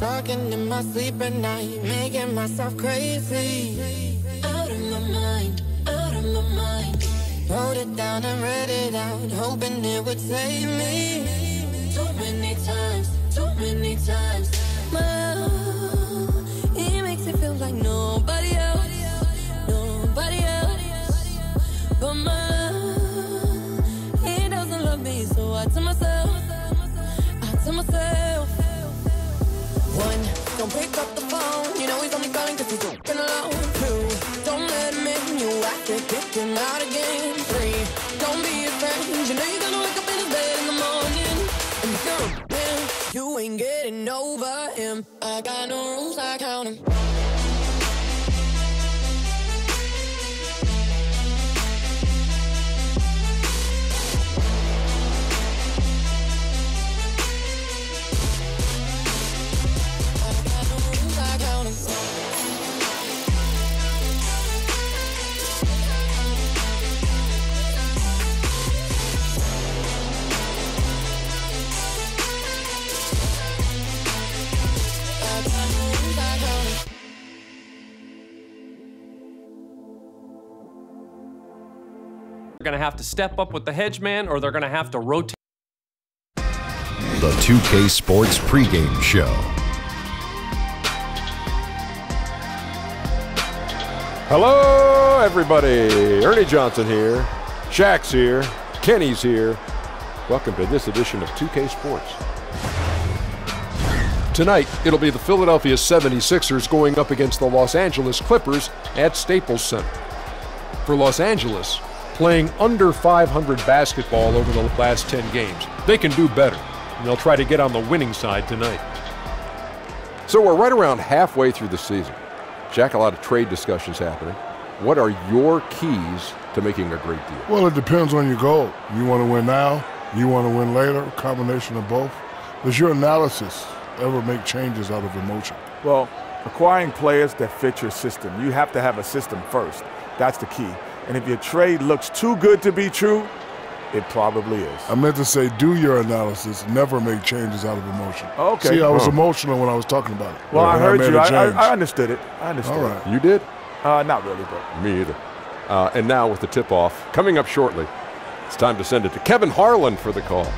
talking in my sleep at night, making myself crazy. Out of my mind, out of my mind. Wrote it down and read it out, hoping it would save me. Too many times, too many times. My love, he makes me feel like nobody else, nobody else. But my love, he doesn't love me, so I tell myself, one, don't pick up the phone, you know he's only calling cause he's open alone. Two, don't let him in, you have to kick him out again. Three, don't be his friend, you know you're gonna wake up in his bed in the morning. And if you're a man, you ain't getting over him. I got no rules, I count him. They're going to have to step up with the hedge man, or they're going to have to rotate. The 2K Sports Pregame Show. Hello, everybody. Ernie Johnson here. Shaq's here. Kenny's here. Welcome to this edition of 2K Sports. Tonight, it'll be the Philadelphia 76ers going up against the Los Angeles Clippers at Staples Center. For Los Angeles, playing under 500 basketball over the last 10 games, they can do better, and they'll try to get on the winning side tonight. So we're right around halfway through the season. Shaq, a lot of trade discussions happening. What are your keys to making a great deal? Well, it depends on your goal. You want to win now? You want to win later? A combination of both? Does your analysis ever make changes out of emotion? Well, acquiring players that fit your system, you have to have a system first. That's the key. And if your trade looks too good to be true, it probably is. I meant to say do your analysis, never make changes out of emotion. Okay. See, I was emotional when I was talking about it. Well, I heard you. I understood it. I understood All right. it. You did? Not really, but. Me either. And now with the tip-off coming up shortly, it's time to send it to Kevin Harlan for the call.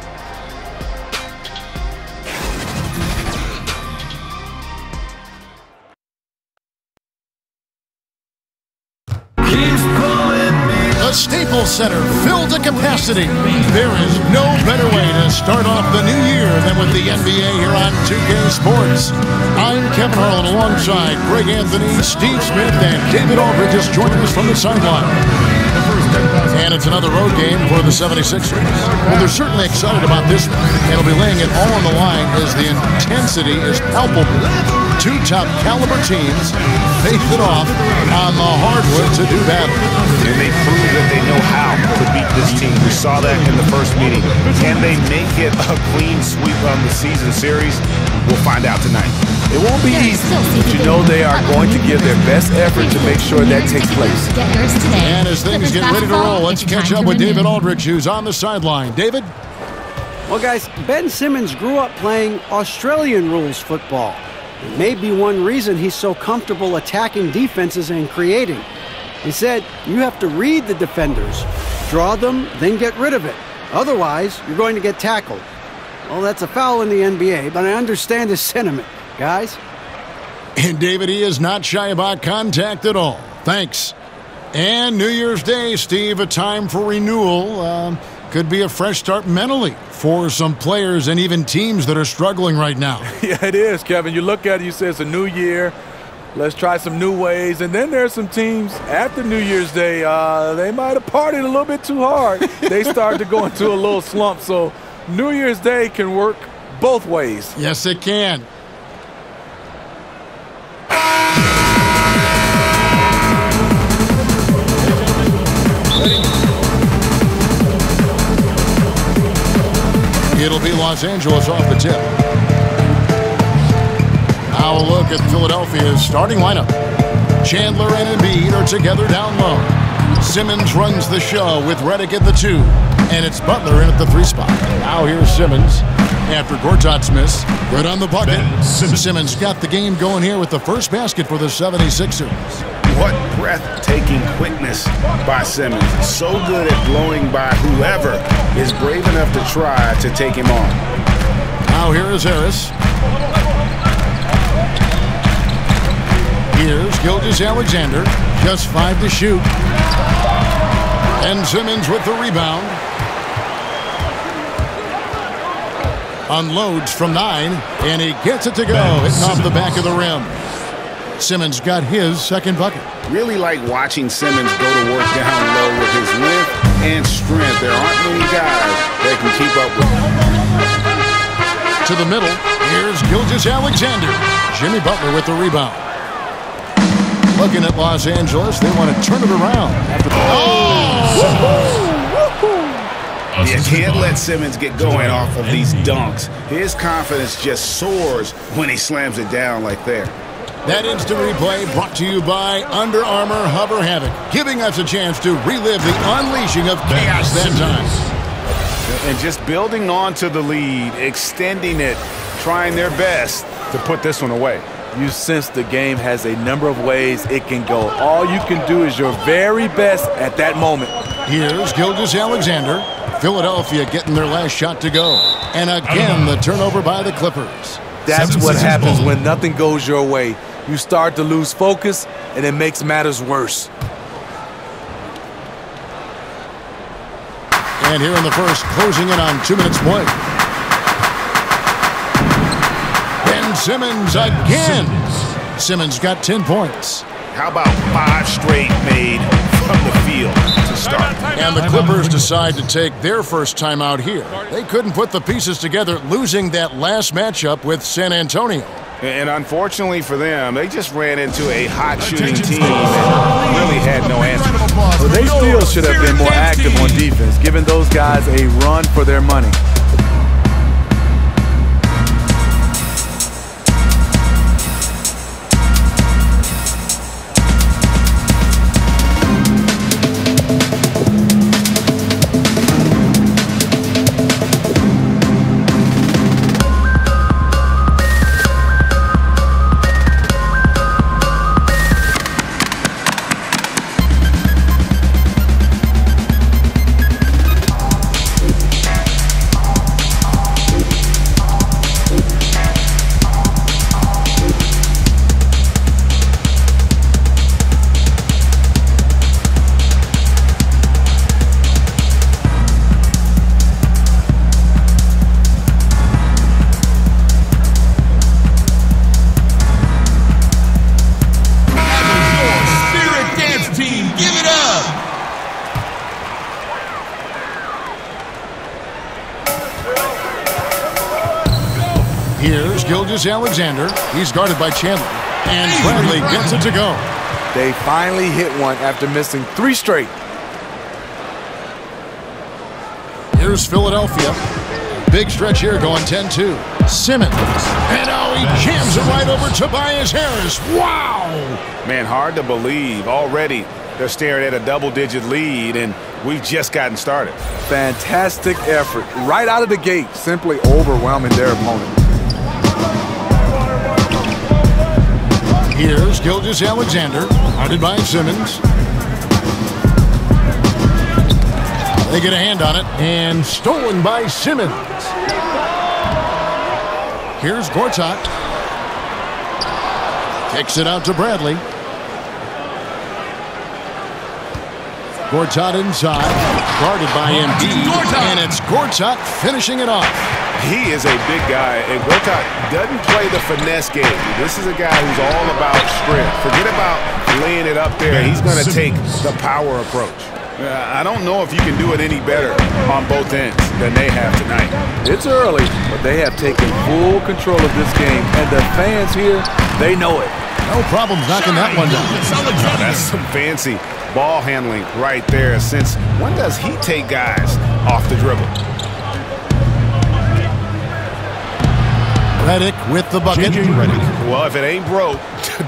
The Staples Center filled to capacity. There is no better way to start off the new year than with the NBA here on 2K Sports. I'm Kevin Harlan alongside Greg Anthony, Steve Smith, and David Aldridge is joining us from the sideline. And it's another road game for the 76ers. Well, they're certainly excited about this one. They'll be laying it all on the line as the intensity is palpable. Two top caliber teams face it off on the hardwood to do battle. And they prove that they know how to beat this team. We saw that in the first meeting. Can they make it a clean sweep on the season series? We'll find out tonight. It won't be easy, but you know they are going to give their best effort to make sure that takes place. And as things get ready to roll, let's catch up with David Aldridge, who's on the sideline. David? Well, guys, Ben Simmons grew up playing Australian rules football. It may be one reason he's so comfortable attacking defenses and creating. He said, you have to read the defenders, draw them, then get rid of it. Otherwise, you're going to get tackled. Well, that's a foul in the NBA, but I understand his sentiment, guys. And David, he is not shy about contact at all. Thanks. And New Year's Day, Steve, a time for renewal. Could be a fresh start mentally for some players and even teams that are struggling right now. Yeah, it is, Kevin. You look at it, you say it's a new year. Let's try some new ways. And then there's some teams after New Year's Day, they might have partied a little bit too hard. They start to go into a little slump. So New Year's Day can work both ways. Yes, it can. It'll be Los Angeles off the tip. Now a look at Philadelphia's starting lineup. Chandler and Embiid are together down low. Simmons runs the show with Redick at the 2. And it's Butler in at the 3 spot. Now here's Simmons after Gortat's miss. Good on the bucket. Simmons got the game going here with the first basket for the 76ers. What breathtaking quickness by Simmons. So good at blowing by whoever is brave enough to try to take him on. Now here is Harris. Here's Gilgeous-Alexander. Just 5 to shoot. And Simmons with the rebound. Unloads from 9, and he gets it to go, hitting off the back of the rim. Simmons got his second bucket. Really like watching Simmons go to work down low with his length and strength. There aren't many guys that can keep up with him. To the middle, here's Gilgeous-Alexander. Jimmy Butler with the rebound. Looking at Los Angeles, they want to turn it around. After You can't let Simmons get going off of these dunks. His confidence just soars when he slams it down like there. That instant replay brought to you by Under Armour Hover Havoc, giving us a chance to relive the unleashing of chaos that time. And just building on to the lead, extending it, trying their best to put this one away. You sense the game has a number of ways it can go. All you can do is your very best at that moment. Here's Gilgeous-Alexander. Philadelphia getting their last shot to go. And again, the turnover by the Clippers. That's what happens when nothing goes your way. You start to lose focus, and it makes matters worse. And here in the first, closing in on 2 minutes play. Ben Simmons again. Simmons got 10 points. How about 5 straight made from the field to start? And the Clippers decide to take their first time out here. They couldn't put the pieces together, losing that last matchup with San Antonio. And unfortunately for them, they just ran into a hot shooting team and really had no answer. Well, they still should have been more active on defense, giving those guys a run for their money. Here's Gilgeous-Alexander. He's guarded by Chandler. And Bradley gets it to go. They finally hit one after missing 3 straight. Here's Philadelphia. Big stretch here going 10-2. Simmons. And now he jams it right over Tobias Harris. Wow! Man, hard to believe. Already they're staring at a double-digit lead, and we've just gotten started. Fantastic effort. Right out of the gate, simply overwhelming their opponent. Here's Gilgeous-Alexander, guarded by Simmons. They get a hand on it, and stolen by Simmons. Here's Gortat. Kicks it out to Bradley. Gortat inside, guarded by Embiid, and it's Gortat finishing it off. He is a big guy, and Gortat doesn't play the finesse game. This is a guy who's all about strength. Forget about laying it up there. He's going to take the power approach. I don't know if you can do it any better on both ends than they have tonight. It's early, but they have taken full control of this game, and the fans here, they know it. No problem knocking that one down. Oh, that's some fancy ball handling right there. Since when does he take guys off the dribble? Redick with the bucket. Well, if it ain't broke,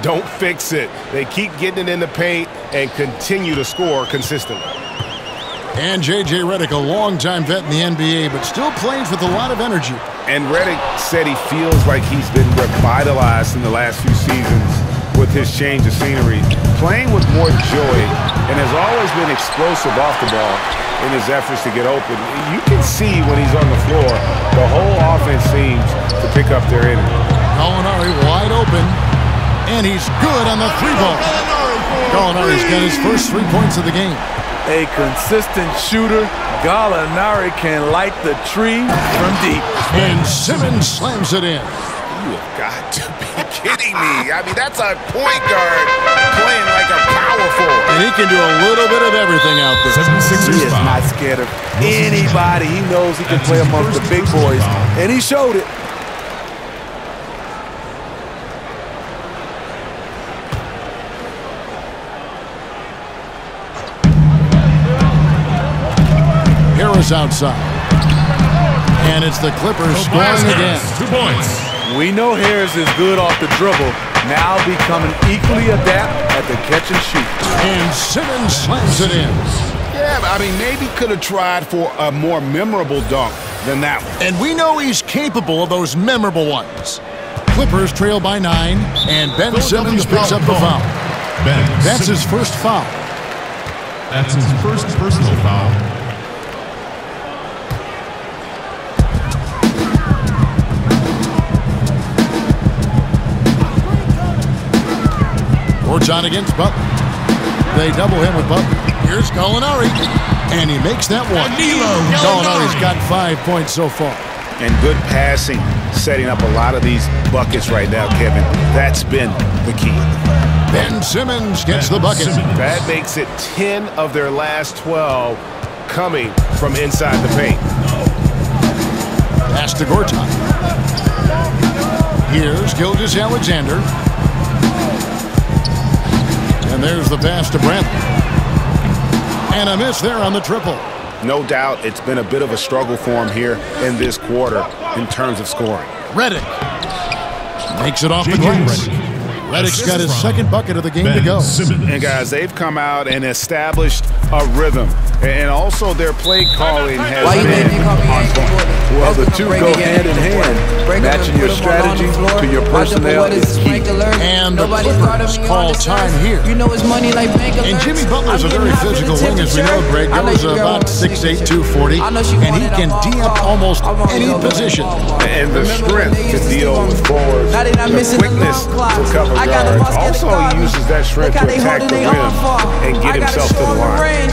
don't fix it. They keep getting it in the paint and continue to score consistently. And J.J. Redick, a longtime vet in the NBA, but still plays with a lot of energy. And Redick said he feels like he's been revitalized in the last few seasons with his change of scenery, playing with more joy, and has always been explosive off the ball in his efforts to get open. You can see when he's on the floor, the whole offense seems to pick up their energy. Gallinari wide open, and he's good on the three ball. Gallinari's got his first 3 points of the game. A consistent shooter, Gallinari can light the tree from deep. And Simmons slams it in. You have got to be kidding me. I mean, that's a point guard playing like a power forward. And he can do a little bit of everything out there. He is not scared of anybody. He knows he can play amongst the big boys, and he showed it. Harris outside. And it's the Clippers scoring again. 2 points. We know Harris is good off the dribble, now becoming equally adept at the catch and shoot. And Simmons slams it in. Yeah, but I mean, maybe could have tried for a more memorable dunk than that one. And we know he's capable of those memorable ones. Clippers trail by 9, and Ben Simmons picks up the foul. That's his first foul. That's his first personal foul. John against Butler. They double him with Butler. Here's Gallinari, and he makes that one. Gallinari's got 5 points so far. And good passing, setting up a lot of these buckets right now, Kevin. That's been the key. Ben Simmons gets the bucket. That makes it 10 of their last 12 coming from inside the paint. Pass to Gortat. Here's Gilgeous-Alexander. And there's the pass to Bradley. And a miss there on the triple. No doubt it's been a bit of a struggle for him here in this quarter in terms of scoring. Redick makes it off the glass. Redick's got his second bucket of the game to go. And guys, they've come out and established a rhythm. And also their play calling has been on point. Well, the two go hand in hand. Matching your strategy to your personnel is key. And the Clippers call time here. And Jimmy Butler's a very physical wing, as we know. Greg goes about 6'8", 240, and he can D-up almost any position. And the strength to deal with forwards, the quickness to cover guards. Also, he uses that strength to attack the rim and get himself to the line.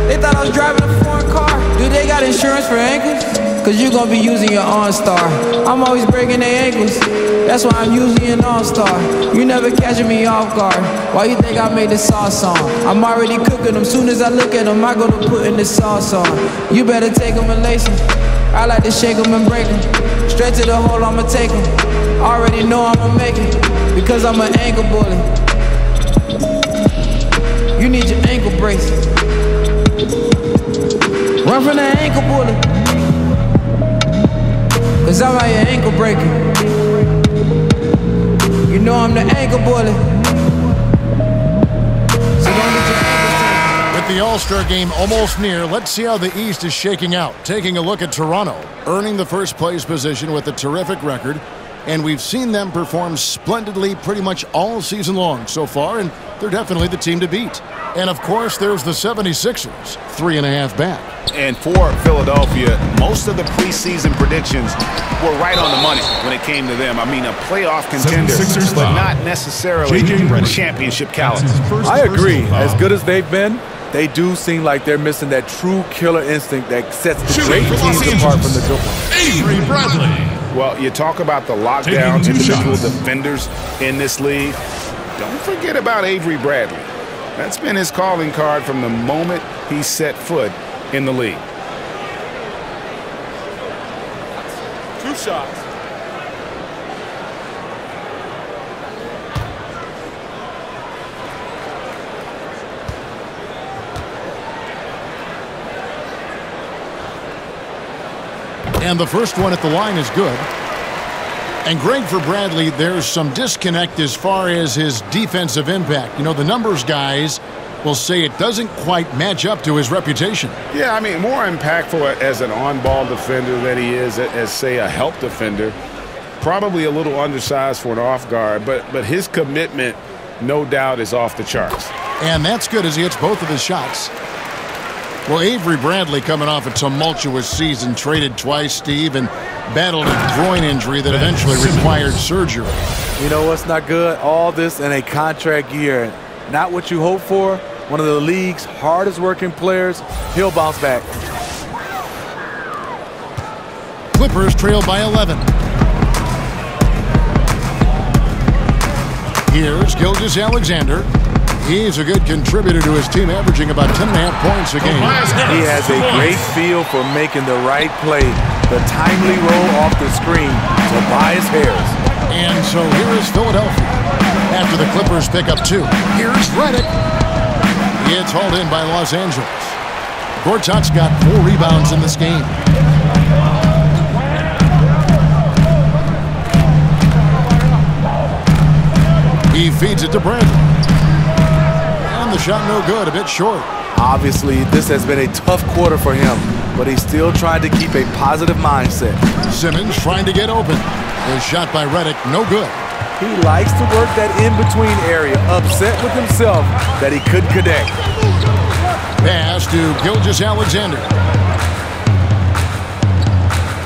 They thought I was driving a foreign car. Do they got insurance for ankles? Cause you're gonna be using your OnStar. I'm always breaking their ankles. That's why I'm usually an all-star. You never catching me off guard. Why you think I made this sauce song? I'm already cooking them. Soon as I look at them, I go to putting this sauce on. You better take them and lace them. I like to shake them and break them. Straight to the hole, I'ma take them. Already know I'ma make it. Because I'm an ankle bully. You need your ankle brace. Run from the ankle bully. Cause I'm out your ankle breaker. You know I'm the ankle bully. So don't get your ankles. With the All-Star game almost near, let's see how the East is shaking out. Taking a look at Toronto, earning the first place position with a terrific record. And we've seen them perform splendidly pretty much all season long so far, and they're definitely the team to beat. And of course, there's the 76ers, 3.5 back. And for Philadelphia, most of the preseason predictions were right on the money when it came to them. I mean, a playoff contender, but not necessarily championship caliber. I agree. As good as they've been, they do seem like they're missing that true killer instinct that sets the great teams apart from the good ones. Avery Bradley. Well, you talk about the lockdown individual defenders in this league. Don't forget about Avery Bradley. That's been his calling card from the moment he set foot in the league. 2 shots. And the first one at the line is good. And Greg, for Bradley, there's some disconnect as far as his defensive impact. You know, the numbers guys will say it doesn't quite match up to his reputation. Yeah, I mean, more impactful as an on-ball defender than he is as, say, a help defender. Probably a little undersized for an off guard, but his commitment, no doubt, is off the charts. And that's good as he hits both of his shots. Well, Avery Bradley coming off a tumultuous season, traded twice, Steve, and battled a groin injury that eventually required surgery. You know what's not good? All this in a contract year. Not what you hope for. One of the league's hardest working players. He'll bounce back. Clippers trail by 11. Here's Gilgeous-Alexander. He's a good contributor to his team, averaging about 10.5 points a game. He has a great feel for making the right play. The timely roll off the screen. Tobias Harris. And so here is Philadelphia. After the Clippers pick up 2. Here's Redick. It's hauled in by Los Angeles. Gortat's got 4 rebounds in this game. He feeds it to Bradley. And the shot no good, a bit short. Obviously, this has been a tough quarter for him, but he's still trying to keep a positive mindset. Simmons trying to get open. His shot by Redick, no good. He likes to work that in-between area, upset with himself that he couldn't connect. Pass to Gilgeous-Alexander.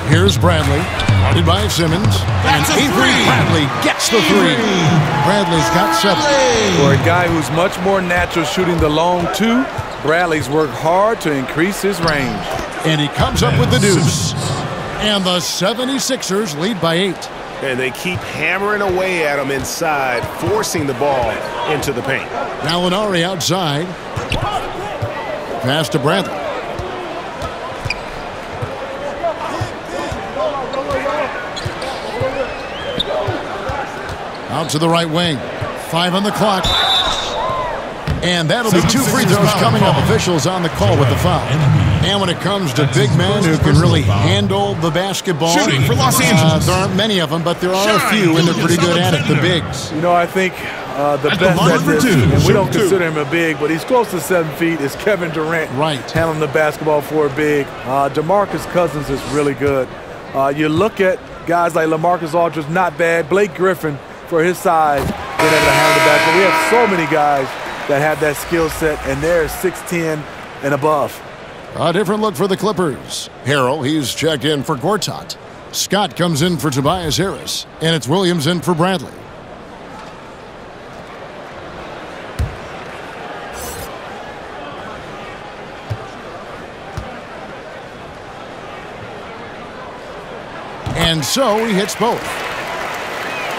Here's Bradley, guarded by Simmons. And Avery Bradley gets the 3. Bradley's got 7. For a guy who's much more natural shooting the long 2, Bradley's worked hard to increase his range. And he comes up with the deuce. And the 76ers lead by 8. And they keep hammering away at him inside, forcing the ball into the paint. Gallinari outside. Pass to Bradley. Out to the right wing. 5 on the clock. And that'll be 2 free throws coming up. Officials on the call with the foul. And when it comes to big men who can really handle the basketball, shooting for Los Angeles. There aren't many of them, but there are a few, and they're pretty good at it, the bigs. You know, I think the best at this, and we don't consider him a big, but he's close to 7 feet, is Kevin Durant. Right. Handling the basketball for a big. DeMarcus Cousins is really good. You look at guys like LaMarcus Aldridge, not bad. Blake Griffin, for his size, being able to handle the basketball. We have so many guys that have that skill set, and they're 6'10" and above. A different look for the Clippers. Harrell, he's checked in for Gortat. Scott comes in for Tobias Harris, and it's Williams in for Bradley. And so he hits both.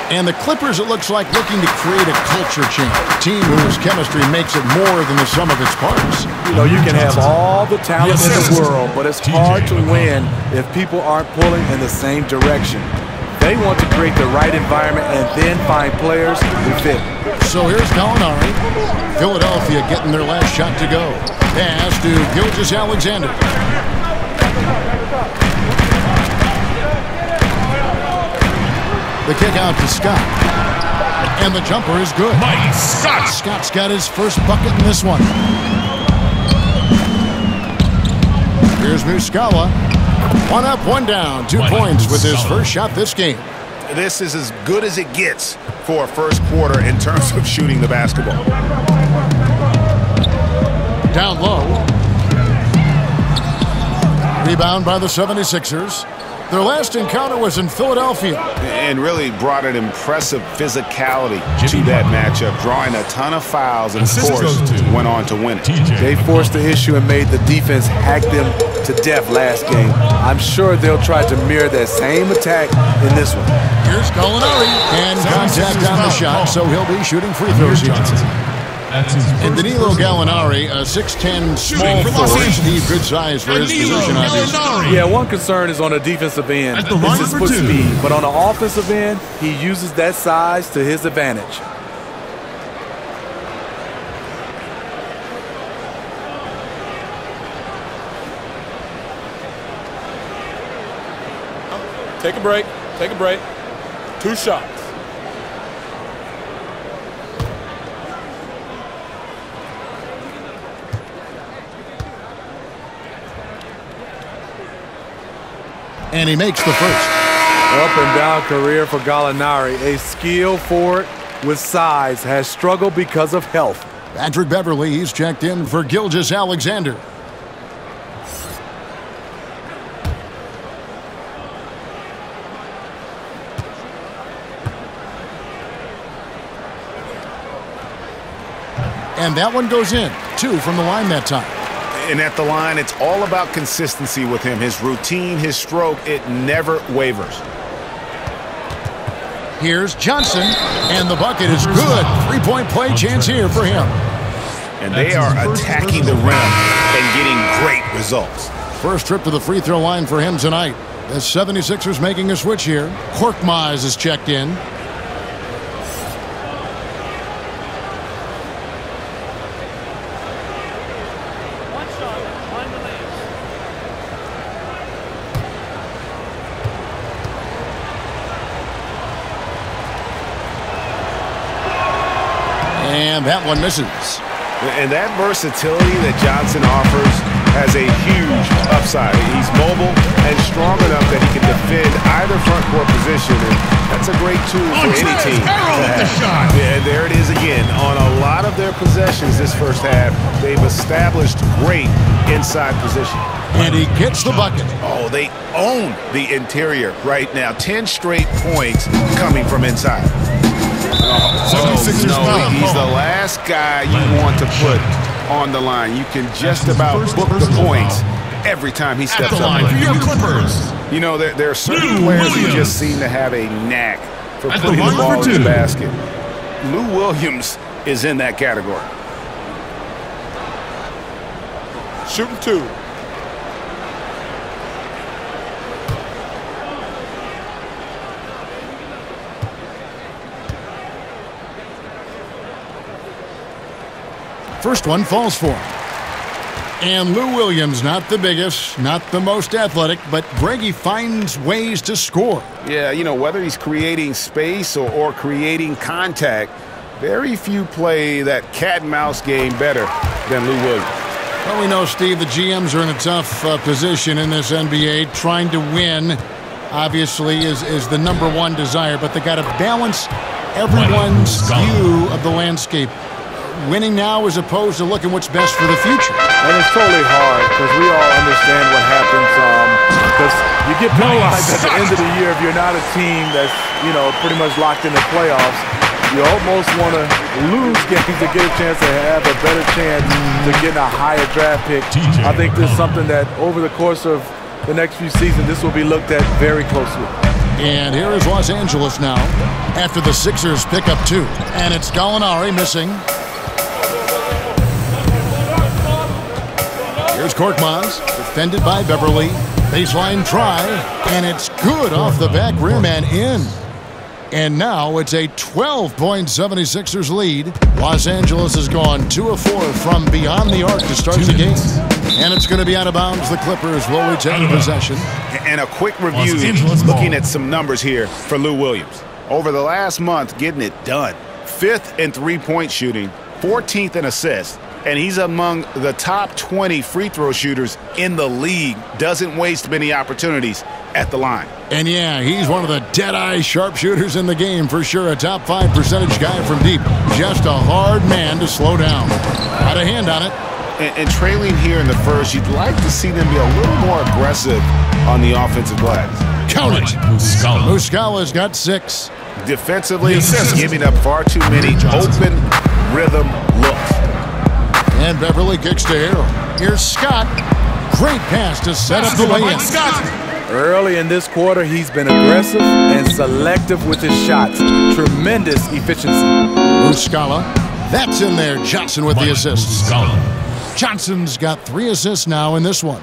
And the Clippers, it looks like, looking to create a culture change. A team whose chemistry makes it more than the sum of its parts. You know, you can have all the talent in the world, but it's hard to win if people aren't pulling in the same direction. They want to create the right environment and then find players who fit. So here's Gallinari. Philadelphia getting their last shot to go. Pass to Gilgeous-Alexander. The kick out to Scott. And the jumper is good. Mike Scott. Scott's got his first bucket in this one. Here's Muscala. 1 up, 1 down. 2 points with his first shot this game. This is as good as it gets for a first quarter in terms of shooting the basketball. Down low. Rebound by the 76ers. Their last encounter was in Philadelphia. And really brought an impressive physicality to that matchup, drawing a ton of fouls, and of course went on to win it. They forced the issue and made the defense hack them to death last game. I'm sure they'll try to mirror that same attack in this one. Here's Gallinari. And contact on the shot, so he'll be shooting free throws here. And Danilo Gallinari, a 6'10" small forward. Steve, good size for his position, obviously. Yeah, one concern is on the defensive end. It's his foot speed. But on the offensive end, he uses that size to his advantage. Take a break. Take a break. 2 shots. And he makes the first. Up and down career for Gallinari. A skill forward with size, has struggled because of health. Patrick Beverly, he's checked in for Gilgeous-Alexander. And that one goes in. 2 from the line that time. And at the line, it's all about consistency with him. His routine, his stroke, it never wavers. Here's Johnson, and the bucket is good. 3-point play chance here for him. And they are attacking the rim and getting great results. First trip to the free throw line for him tonight. The 76ers making a switch here. Korkmaz is checked in. And that one misses. And that versatility that Johnson offers has a huge upside. He's mobile and strong enough that he can defend either front court position, and that's a great tool for any team to have. Yeah, there it is again. On a lot of their possessions this first half, they've established great inside position. And he gets the bucket. Oh, they own the interior right now. 10 straight points coming from inside. He's the last guy you want to put on the line. You can just about book the points every time he steps up. For your Clippers. You know, there are certain players who just seem to have a knack for putting the ball in the basket. Lou Williams is in that category. Shooting 2. First one falls for him. And Lou Williams, not the biggest, not the most athletic, but Greggy finds ways to score. Yeah, you know, whether he's creating space or creating contact, very few play that cat-and-mouse game better than Lou Williams. Well, we know, Steve, the GMs are in a tough position in this NBA. Trying to win, obviously, is the number one desire, but they got to balance everyone's view of the landscape. Winning now as opposed to looking what's best for the future. And it's totally hard because we all understand what happens because you get penalized at the end of the year if you're not a team that's, you know, pretty much locked in the playoffs. You almost want to lose games to get a chance to have a better chance to get a higher draft pick. I think this is something that over the course of the next few seasons, this will be looked at very closely. And here is Los Angeles now after the Sixers pick up 2. And it's Gallinari missing. Here's Korkmaz, defended by Beverly. Baseline try, and it's good off the back rim and in. And now it's a 12-point 76ers lead. Los Angeles has gone 2 of 4 from beyond the arc to start the game. And it's going to be out of bounds. The Clippers will retain possession. And a quick review, looking at some numbers here for Lou Williams. Over the last month, getting it done. 5th in three-point shooting, 14th in assists. And he's among the top 20 free throw shooters in the league. Doesn't waste many opportunities at the line. And yeah, he's one of the dead-eye sharpshooters in the game for sure. A top 5 percentage guy from deep. Just a hard man to slow down. Got a hand on it. And trailing here in the first, you'd like to see them be a little more aggressive on the offensive glass. Count it. Muscala's got 6. Defensively, giving up far too many open rhythm looks. And Beverly kicks to Harrell. Here's Scott. Great pass to set up the lay-in. Early in this quarter, he's been aggressive and selective with his shots. Tremendous efficiency. Muscala. That's in there. Johnson with the assists. Johnson's got 3 assists now in this one.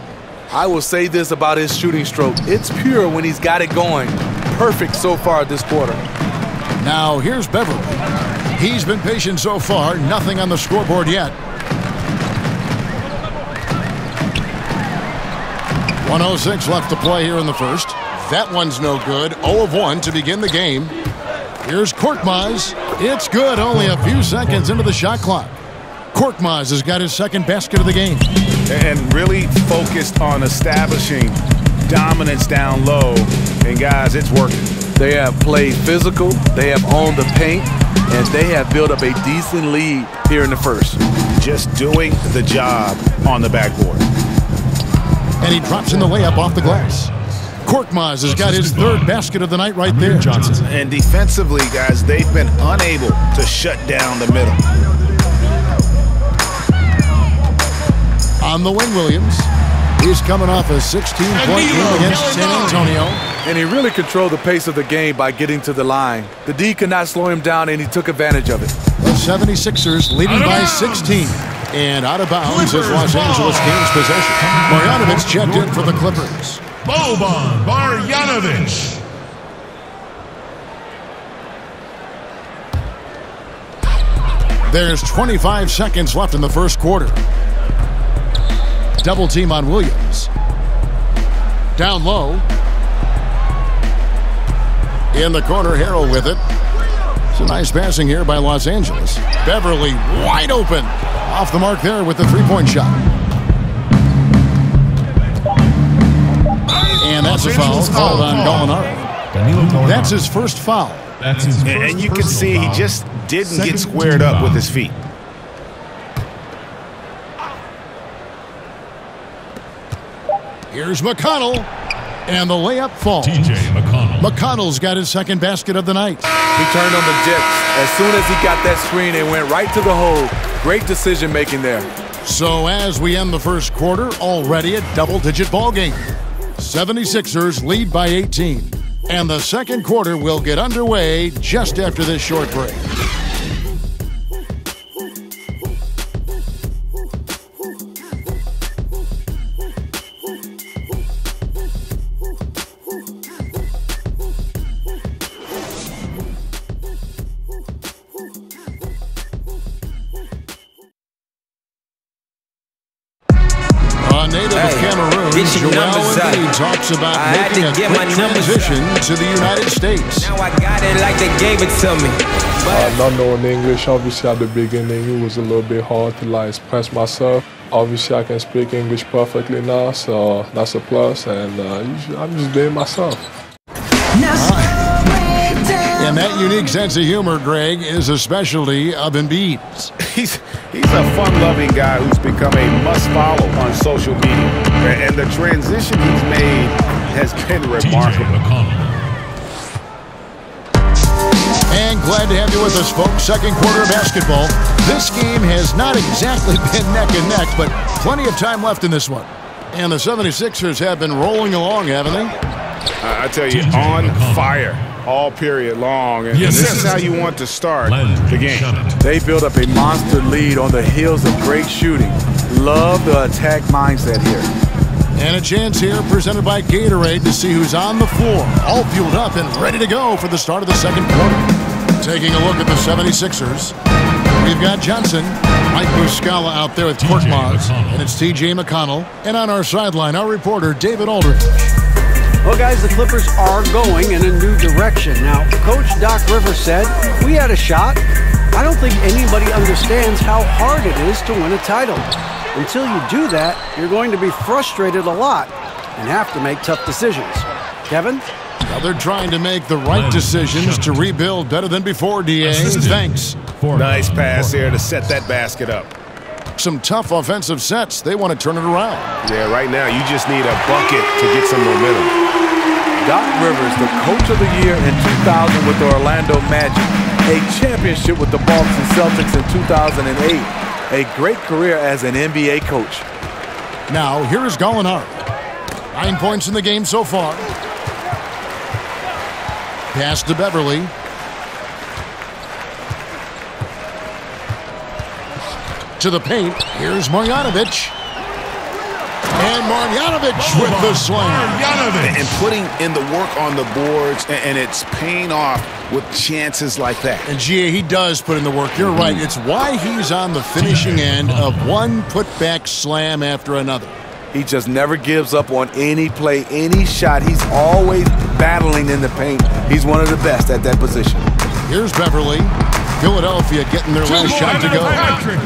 I will say this about his shooting stroke. It's pure when he's got it going. Perfect so far this quarter. Now here's Beverly. He's been patient so far. Nothing on the scoreboard yet. 1:06 left to play here in the first. That one's no good. 0 of 1 to begin the game. Here's Korkmaz. It's good. Only a few seconds into the shot clock. Korkmaz has got his second basket of the game. And really focused on establishing dominance down low, and guys, it's working. They have played physical, they have owned the paint, and they have built up a decent lead here in the first. Just doing the job on the backboard. And he drops in the layup off the glass. Korkmaz has got his third basket of the night right there. Johnson. And defensively, guys, they've been unable to shut down the middle. On the wing, Williams. He's coming off a 16-point game against San Antonio. And he really controlled the pace of the game by getting to the line. The D could not slow him down, and he took advantage of it. The 76ers leading by 16. And out of bounds as Los Angeles gains possession. Marjanovic checked in for the Clippers. Boban Marjanovic. There's 25 seconds left in the first quarter. Double team on Williams. Down low. In the corner, Harrell with it. It's a nice passing here by Los Angeles. Beverly wide open. Off the mark there with the three-point shot. And that's a foul called on Gallinari. That's his first foul. And you can see he just didn't get squared up with his feet. Here's McConnell. And the layup falls. McConnell's got his second basket of the night. He turned on the Jets. As soon as he got that screen, it went right to the hole. Great decision-making there. So as we end the first quarter, already a double-digit ball game. 76ers lead by 18. And the second quarter will get underway just after this short break. A native of Cameroon, Joel Embiid talks about making a quick transition to the United States. Now I got it like they gave it to me. Not knowing English, obviously at the beginning, it was a little bit hard to express myself. Obviously, I can speak English perfectly now, so that's a plus, and I'm just being myself. And that unique sense of humor, Greg, is a specialty of Embiid's. He's a fun-loving guy who's become a must-follow on social media. And the transition he's made has been remarkable. And glad to have you with us, folks. Second quarter of basketball. This game has not exactly been neck and neck, but plenty of time left in this one. And the 76ers have been rolling along, haven't they? I tell you, on fire all period long. And this is how you want to start the game. They built up a monster lead on the heels of great shooting. Love the attack mindset here. And a chance here presented by Gatorade to see who's on the floor, all fueled up and ready to go for the start of the second quarter. Taking a look at the 76ers, we've got Johnson, Mike Muscala out there with Korkmaz, and it's T.J. McConnell. And on our sideline, our reporter, David Aldridge. Well, guys, the Clippers are going in a new direction. Now, Coach Doc Rivers said, we had a shot. I don't think anybody understands how hard it is to win a title. Until you do that, you're going to be frustrated a lot and have to make tough decisions. Kevin? Now they're trying to make the right decisions to rebuild better than before, D.A. Thanks. Nice pass here to set that basket up. Some tough offensive sets. They want to turn it around. Yeah, right now you just need a bucket to get some momentum. Doc Rivers, the coach of the year in 2000 with the Orlando Magic, a championship with the Boston Celtics in 2008, a great career as an NBA coach. Now, here is Gallinari. 9 points in the game so far. Pass to Beverly. To the paint. Here's Marjanovic. And Marjanovic with the slam. And putting in the work on the boards, and it's paying off with chances like that. And G.A., he does put in the work. You're right. It's why he's on the finishing end of one putback slam after another. He just never gives up on any play, any shot. He's always battling in the paint. He's one of the best at that position. Here's Beverly. Philadelphia getting their last shot to go.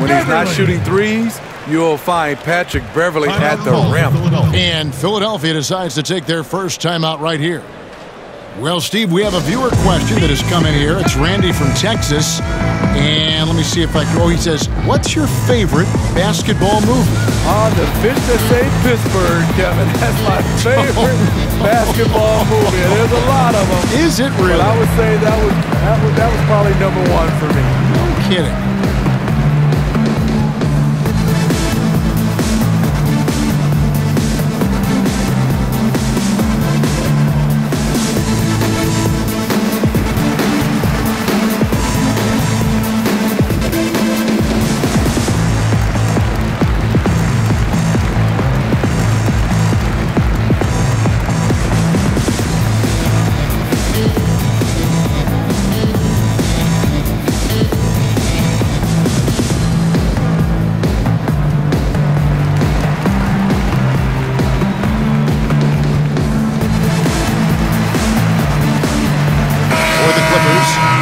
When he's not shooting threes, you'll find Patrick Beverly at the rim. And Philadelphia decides to take their first timeout right here. Well, Steve, we have a viewer question that has come in here. It's Randy from Texas. And let me see if I can. Oh, he says, what's your favorite basketball movie? The Fish That Saved Pittsburgh, Kevin. That's my favorite basketball movie. There's a lot of them. Is it really? But I would say that was probably number one for me. No kidding.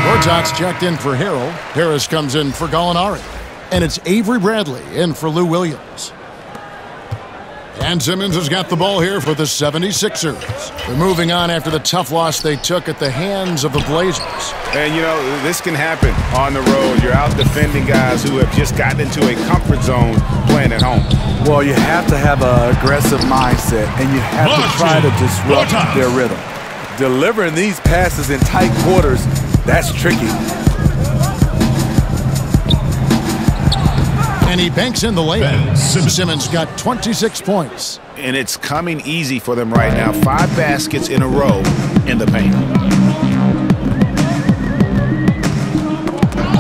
Gortat's checked in for Harrell. Harris comes in for Gallinari. And it's Avery Bradley in for Lou Williams. And Simmons has got the ball here for the 76ers. They're moving on after the tough loss they took at the hands of the Blazers. And, you know, this can happen on the road. You're out defending guys who have just gotten into a comfort zone playing at home. Well, you have to have an aggressive mindset, and you have to try to disrupt their rhythm. Delivering these passes in tight quarters, that's tricky. And he banks in the layup. Simmons got 26 points. And it's coming easy for them right now. 5 baskets in a row in the paint.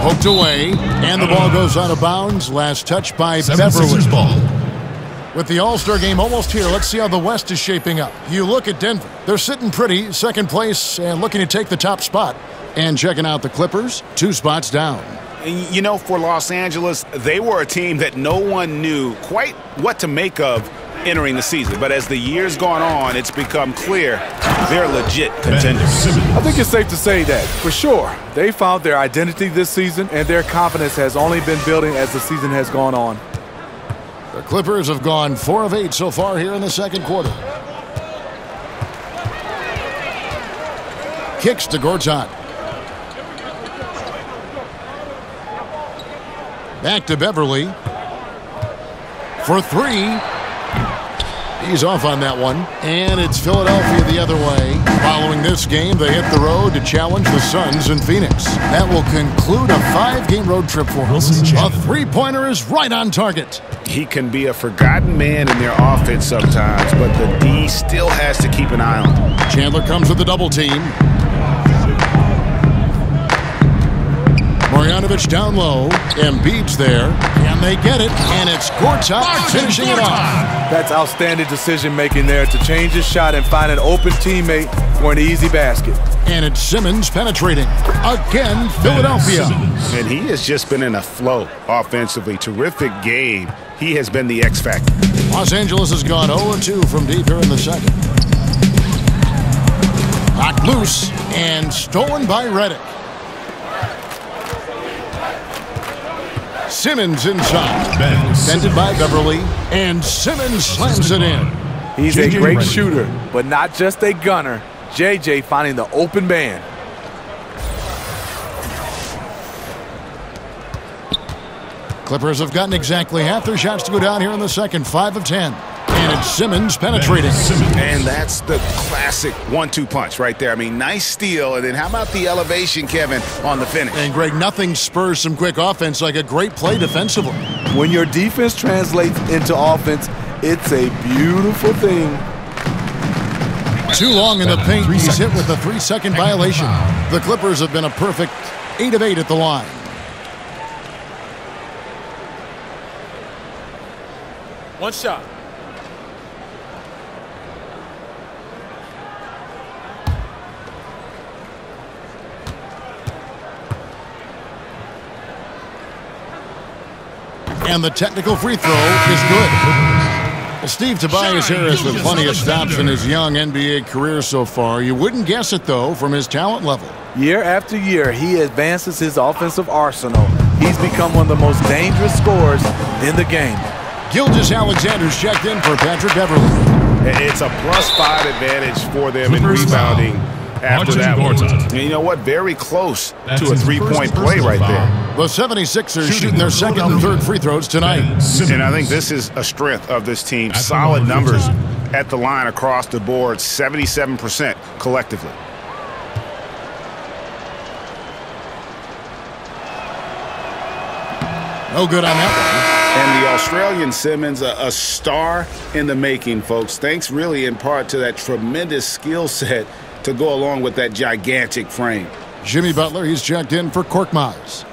Poked away, and the ball goes out of bounds. Last touch by Beverly. With the All-Star game almost here, let's see how the West is shaping up. You look at Denver. They're sitting pretty, second place, and looking to take the top spot. And checking out the Clippers, 2 spots down. You know, for Los Angeles, they were a team that no one knew quite what to make of entering the season. But as the years gone on, it's become clear they're legit contenders. I think it's safe to say that, for sure. They found their identity this season, and their confidence has only been building as the season has gone on. The Clippers have gone 4 of 8 so far here in the second quarter. Kicks to Gortat. Back to Beverly. For 3. He's off on that one. And it's Philadelphia the other way. Following this game, they hit the road to challenge the Suns in Phoenix. That will conclude a 5-game road trip for us. A 3-pointer is right on target. He can be a forgotten man in their offense sometimes, but the D still has to keep an eye on him. Chandler comes with the double team. Marjanovic down low. Embiid's there. And they get it. And it's Gortat finishing it off. That's outstanding decision-making there to change his shot and find an open teammate for an easy basket. And it's Simmons penetrating. Again, Philadelphia. And he has just been in a flow offensively. Terrific game. He has been the X factor. Los Angeles has gone 0-2 from deep here in the second. Knocked loose and stolen by Redick. Simmons inside. Defended by Beverly. And Simmons slams it in. He's a great shooter, but not just a gunner. JJ finding the open man. Clippers have gotten exactly half their shots to go down here in the second. 5 of 10. And it's Simmons penetrating. And that's the classic 1-2 punch right there. I mean, nice steal. And then how about the elevation, Kevin, on the finish? And, Greg, nothing spurs some quick offense like a great play defensively. When your defense translates into offense, it's a beautiful thing. Too long in the paint. He's hit with a 3-second violation. The Clippers have been a perfect 8 of 8 at the line. One shot. And the technical free throw is good. Steve Tobias Harris with plenty of stops in his young NBA career so far. You wouldn't guess it, though, from his talent level. Year after year, he advances his offensive arsenal. He's become one of the most dangerous scorers in the game. Gilgeous-Alexander's checked in for Patrick Beverly. It's a +5 advantage for them in rebounding after that one. And you know what? Very close to a three-point play right there. The 76ers shooting their second and third free throws tonight. And I think this is a strength of this team. Solid numbers at the line across the board, 77% collectively. No good on that one. And the Australian Simmons, a star in the making, folks. Thanks really in part to that tremendous skill set to go along with that gigantic frame. Jimmy Butler, he's checked in for Korkmaz.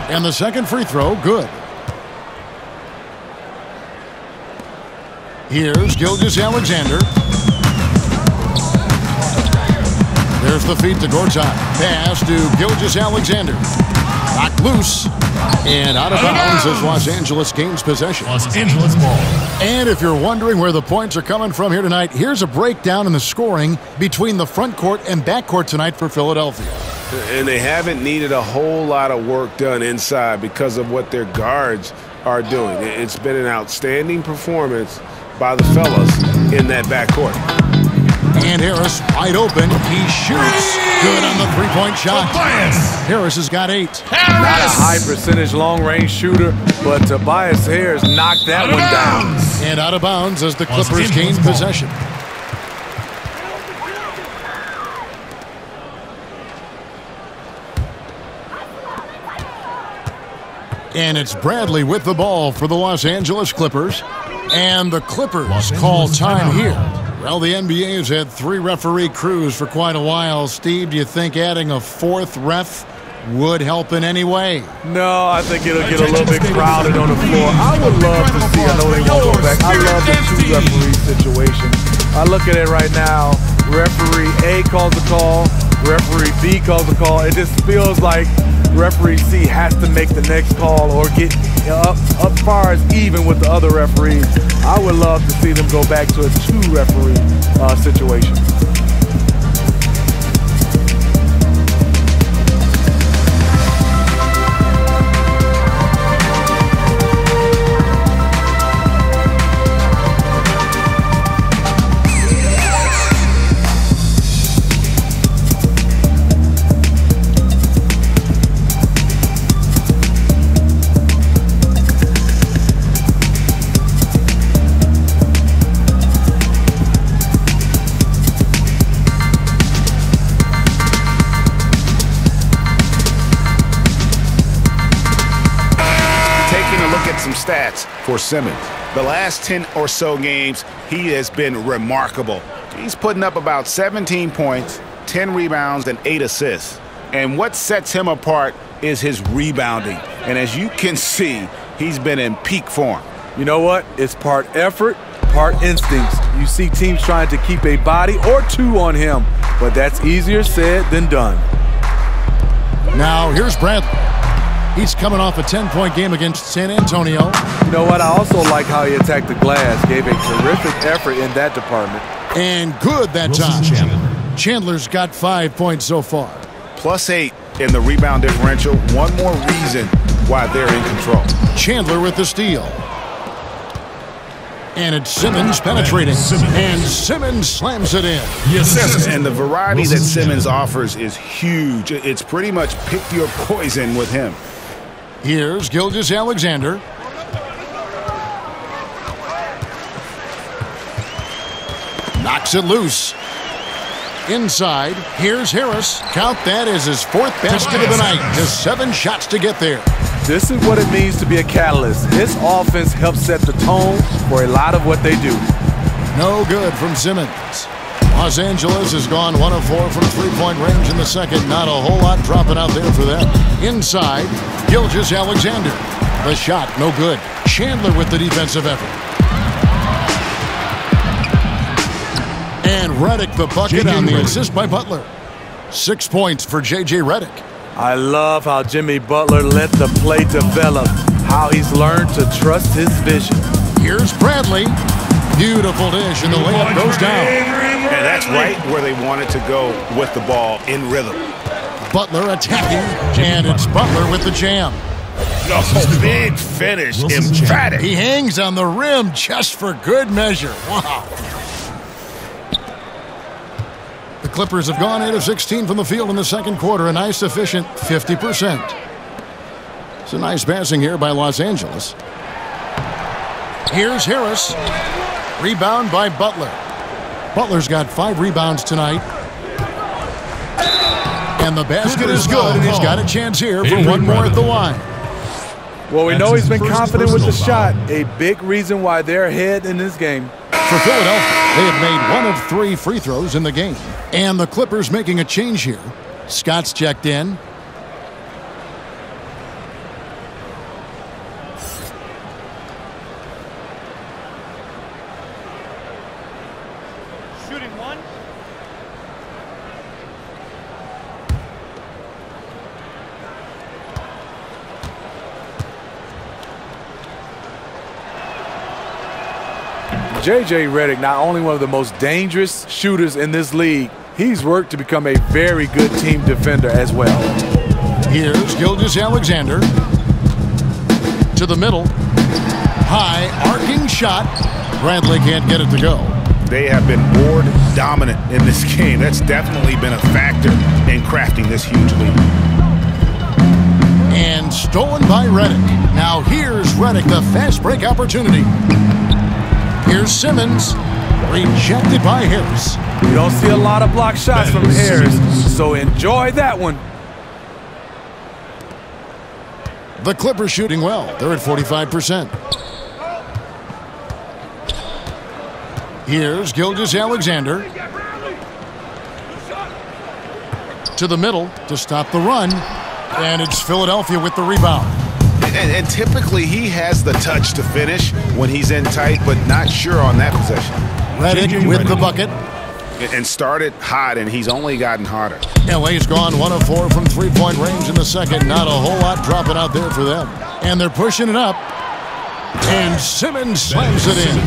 And the second free throw, good. Here's Gilgeous-Alexander. There's the feed to Gortat. Pass to Gilgeous-Alexander. Knocked loose. And out of bounds as Los Angeles gains possession. Los Angeles ball. And if you're wondering where the points are coming from here tonight, here's a breakdown in the scoring between the front court and back court tonight for Philadelphia. And they haven't needed a whole lot of work done inside because of what their guards are doing. It's been an outstanding performance by the fellas in that backcourt. And Harris wide open. He shoots. Good on the three-point shot. Harris has got 8. Not a high percentage long-range shooter, but Tobias Harris knocked that one down. And out of bounds as the Clippers gain possession. And it's Bradley with the ball for the Los Angeles Clippers. And the Clippers call time here. Well, the NBA has had 3 referee crews for quite a while. Steve, do you think adding a 4th ref would help in any way? No, I think it'll get a little bit crowded on the floor. I would love to see, I know they won't go back, I love the 2 referee situation. I look at it right now, referee A calls the call, referee B calls the call. It just feels like referee C has to make the next call or get up far as even with the other referees. I would love to see them go back to a 2 referee situation. Stats for Simmons. The last 10 or so games, he has been remarkable. He's putting up about 17 points, 10 rebounds, and 8 assists. And what sets him apart is his rebounding. And as you can see, he's been in peak form. You know what? It's part effort, part instincts. You see teams trying to keep a body or 2 on him, but that's easier said than done. Now, here's Bradley. He's coming off a 10-point game against San Antonio. You know what? I also like how he attacked the glass. Gave a terrific effort in that department. And good that time. Chandler's got 5 points so far. +8 in the rebound differential. One more reason why they're in control. Chandler with the steal. And it's Simmons penetrating. And Simmons slams it in. Yes, and the variety that Simmons offers is huge. It's pretty much pick your poison with him. Here's Gilgeous-Alexander. Knocks it loose. Inside, here's Harris. Count that as his 4th basket of the night. Just 7 shots to get there. This is what it means to be a catalyst. His offense helps set the tone for a lot of what they do. No good from Simmons. Los Angeles has gone 1 of 4 from 3-point range in the second. Not a whole lot dropping out there for them. Inside, Gilgeous-Alexander. The shot, no good. Chandler with the defensive effort. And Redick the bucket on the assist by Butler. 6 points for J.J. Redick. I love how Jimmy Butler let the play develop, how he's learned to trust his vision. Here's Bradley. Beautiful dish, and the layup goes down. And that's right where they wanted to go with the ball, in rhythm. Butler attacking, and it's Butler with the jam. Oh, big finish, emphatic. He hangs on the rim just for good measure. Wow. The Clippers have gone 8 of 16 from the field in the second quarter, a nice efficient 50%. It's a nice passing here by Los Angeles. Here's Harris. Rebound by Butler. Butler's got 5 rebounds tonight. And the basket is good, and he's got a chance here for one more at the line. Well, we know he's been confident with the shot. A big reason why they're ahead in this game. For Philadelphia, they have made 1 of 3 free throws in the game. And the Clippers making a change here. Scott's checked in. Shooting 1. J.J. Redick, not only one of the most dangerous shooters in this league, he's worked to become a very good team defender as well. Here's Gilgeous-Alexander. To the middle. High, arcing shot. Bradley can't get it to go. They have been board dominant in this game. That's definitely been a factor in crafting this huge lead. And stolen by Redick. Now here's Redick, the fast break opportunity. Here's Simmons, rejected by Harris. You don't see a lot of block shots from Harris, so enjoy that one. The Clippers shooting well. They're at 45%. Here's Gilgeous-Alexander. To the middle to stop the run. And it's Philadelphia with the rebound. And typically he has the touch to finish when he's in tight, but not sure on that possession. Redick with the bucket. And started hot, and he's only gotten hotter. LA's gone 1 of 4 from three-point range in the second. Not a whole lot dropping out there for them. And they're pushing it up. And Simmons slams it in.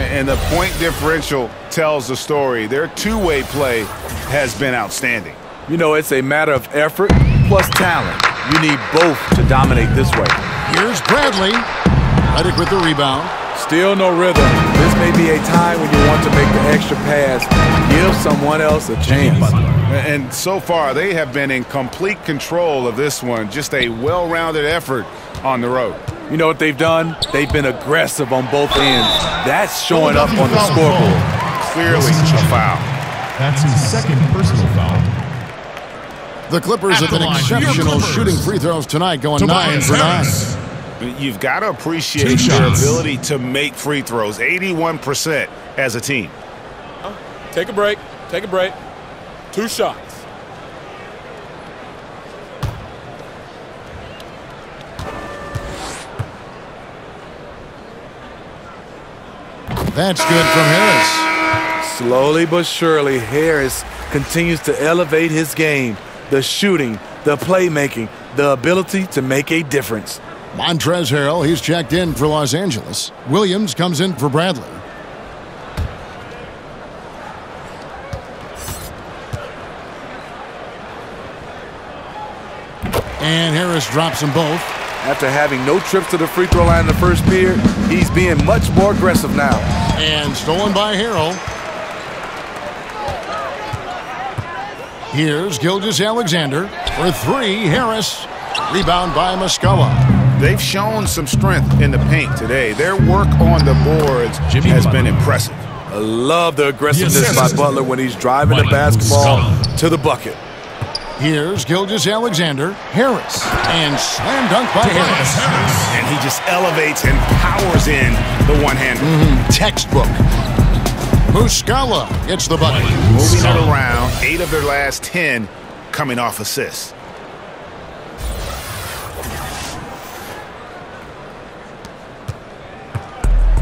And the point differential tells the story. Their two-way play has been outstanding. You know, it's a matter of effort plus talent. You need both to dominate this way. Here's Bradley. Redick with the rebound. Still no rhythm. This may be a time when you want to make the extra pass. Give someone else a chance. And so far, they have been in complete control of this one. Just a well-rounded effort on the road. You know what they've done? They've been aggressive on both ends. That's showing up on the scoreboard. Clearly a foul. That's his second personal foul. The Clippers have been exceptional shooting free throws tonight, going 9 for 9. You've got to appreciate their ability to make free throws. 81% as a team. Take a break. Take a break. 2 shots. That's good from Harris. Slowly but surely, Harris continues to elevate his game. The shooting, the playmaking, the ability to make a difference. Montrezl Harrell, he's checked in for Los Angeles. Williams comes in for Bradley. And Harris drops them both. After having no trips to the free throw line in the first period, he's being much more aggressive now. And stolen by Harrell. Here's Gilgeous-Alexander for 3. Harris. Rebound by Muscala. They've shown some strength in the paint today. Their work on the boards has been impressive. I love the aggressiveness by Butler when he's driving the basketball to the bucket. Here's Gilgeous-Alexander. Harris. And slam dunk by Harris. And he just elevates and powers in the one-hander. Textbook. Muscala gets the bucket. Moving it around, 8 of their last 10 coming off assists.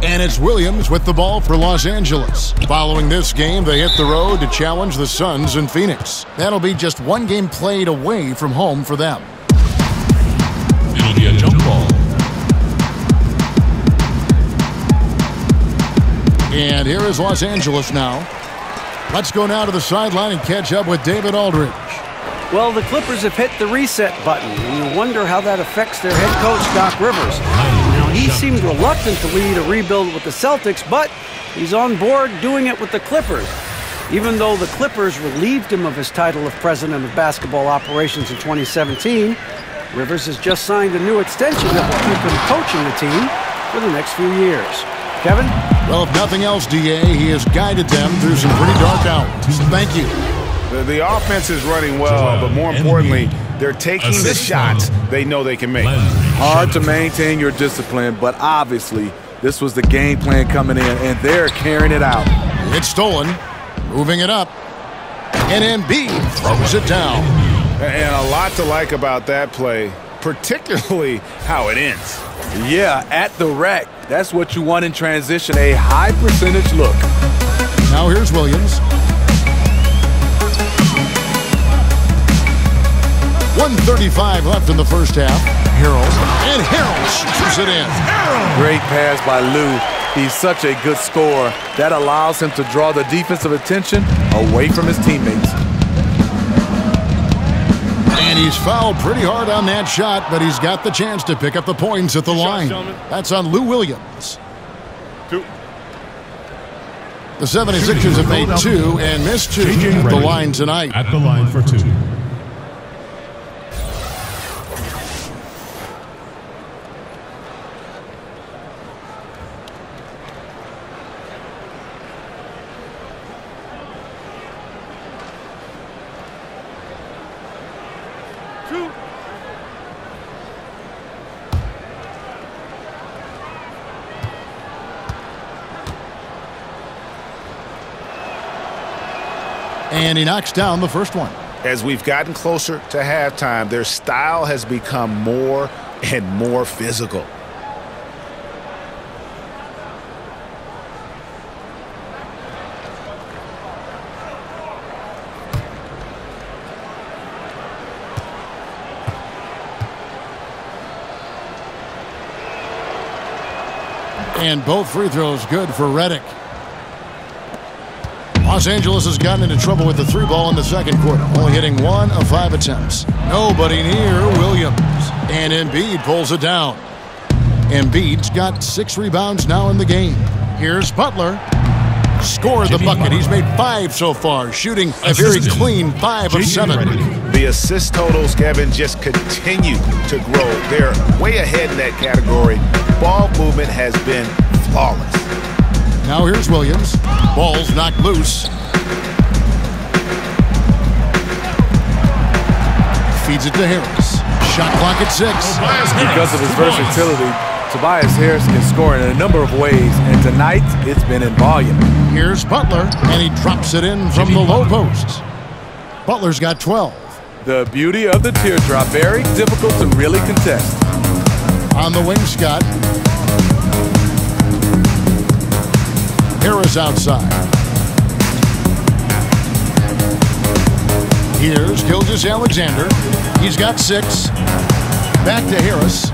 And it's Williams with the ball for Los Angeles. Following this game, they hit the road to challenge the Suns in Phoenix. That'll be just 1 game played away from home for them. It'll be a jump ball. And here is Los Angeles now. Let's go now to the sideline and catch up with David Aldridge. Well, the Clippers have hit the reset button, and you wonder how that affects their head coach, Doc Rivers. Now, he seemed reluctant to lead a rebuild with the Celtics, but he's on board doing it with the Clippers. Even though the Clippers relieved him of his title of president of basketball operations in 2017, Rivers has just signed a new extension that will keep him coaching the team for the next few years. Kevin? Well, if nothing else, DA, he has guided them through some pretty dark hours. Thank you. The offense is running well, but more importantly, they're taking the shots they know they can make. Hard to maintain your discipline, but obviously this was the game plan coming in, and they're carrying it out. It's stolen. Moving it up. And Embiid throws it down. And a lot to like about that play, particularly how it ends. Yeah, at the rack. That's what you want in transition, a high percentage look. Now here's Williams. 1:35 left in the first half. Harrell. And Harrell shoots it in. Great pass by Lou. He's such a good scorer. That allows him to draw the defensive attention away from his teammates. And he's fouled pretty hard on that shot, but he's got the chance to pick up the points at the line. That's on Lou Williams. 2. The 76ers have made 2 and missed 2 at the line tonight. At the line for 2. And he knocks down the first one. As we've gotten closer to halftime, their style has become more and more physical. And both free throws good for Redick. Los Angeles has gotten into trouble with the 3-ball in the second quarter, only hitting 1 of 5 attempts. Nobody near Williams. And Embiid pulls it down. Embiid's got 6 rebounds now in the game. Here's Butler. Scored the bucket. He's made 5 so far, shooting a very clean 5 of 7. The assist totals, Kevin, just continue to grow. They're way ahead in that category. Ball movement has been flawless. Now here's Williams. Ball's knocked loose. Feeds it to Harris. Shot clock at 6. Because of his versatility, Tobias Harris can score in a number of ways, and tonight it's been in volume. Here's Butler, and he drops it in from the low post. Butler's got 12. The beauty of the teardrop, very difficult to really contest. On the wing, Scott. Harris outside. Here's Gilgeous-Alexander. He's got 6. Back to Harris.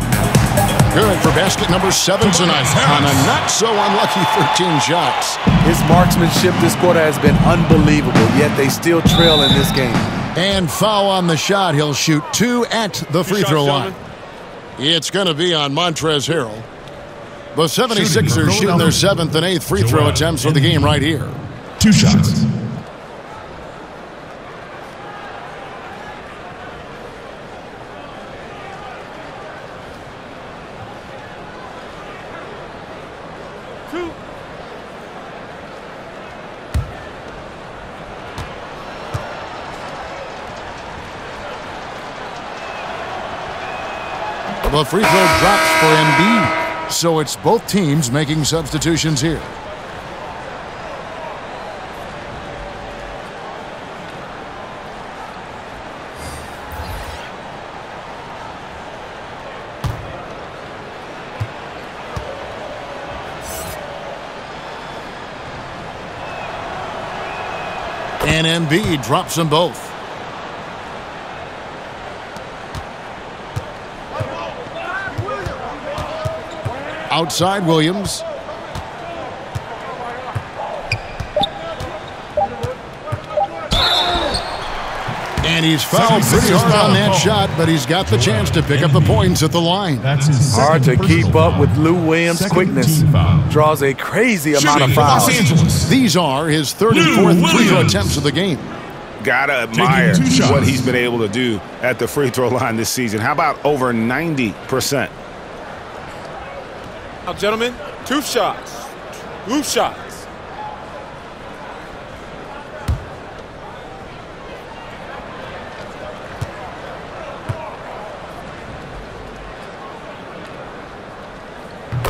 Good for basket number 7 tonight on a not-so-unlucky 13 shots. His marksmanship this quarter has been unbelievable, yet they still trail in this game. And foul on the shot. He'll shoot 2 at the free throw line. It's going to be on Montrezl Harrell. The 76ers shooting their 7th and 8th free throw attempts for the game right here. 2 shots. The free throw drops for Embiid. So it's both teams making substitutions here. And Embiid drops them both. Outside Williams. And he's fouled pretty hard on that shot, but he's got the chance to pick up the points at the line. That's hard to keep up with Lou Williams' quickness. Draws a crazy amount of fouls. These are his 34th free throw attempts of the game. Gotta admire what he's been able to do at the free throw line this season. How about over 90%? Now, gentlemen, 2 shots. 2 shots.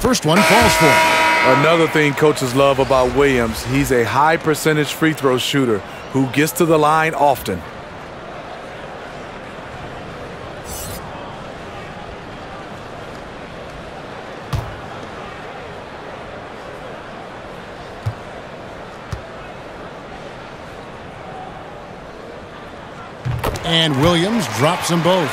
First one falls for him. Another thing coaches love about Williams, he's a high percentage free throw shooter who gets to the line often. And Williams drops them both.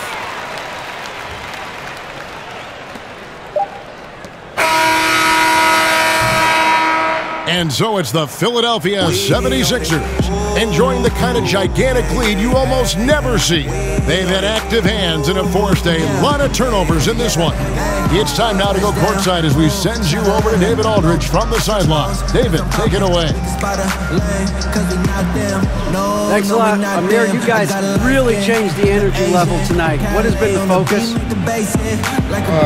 And so it's the Philadelphia 76ers enjoying the kind of gigantic lead you almost never see. They've had active hands and have forced a lot of turnovers in this one. It's time now to go courtside as we send you over to David Aldridge from the sideline. David, take it away. Thanks a lot. Amir, you guys really changed the energy level tonight. What has been the focus?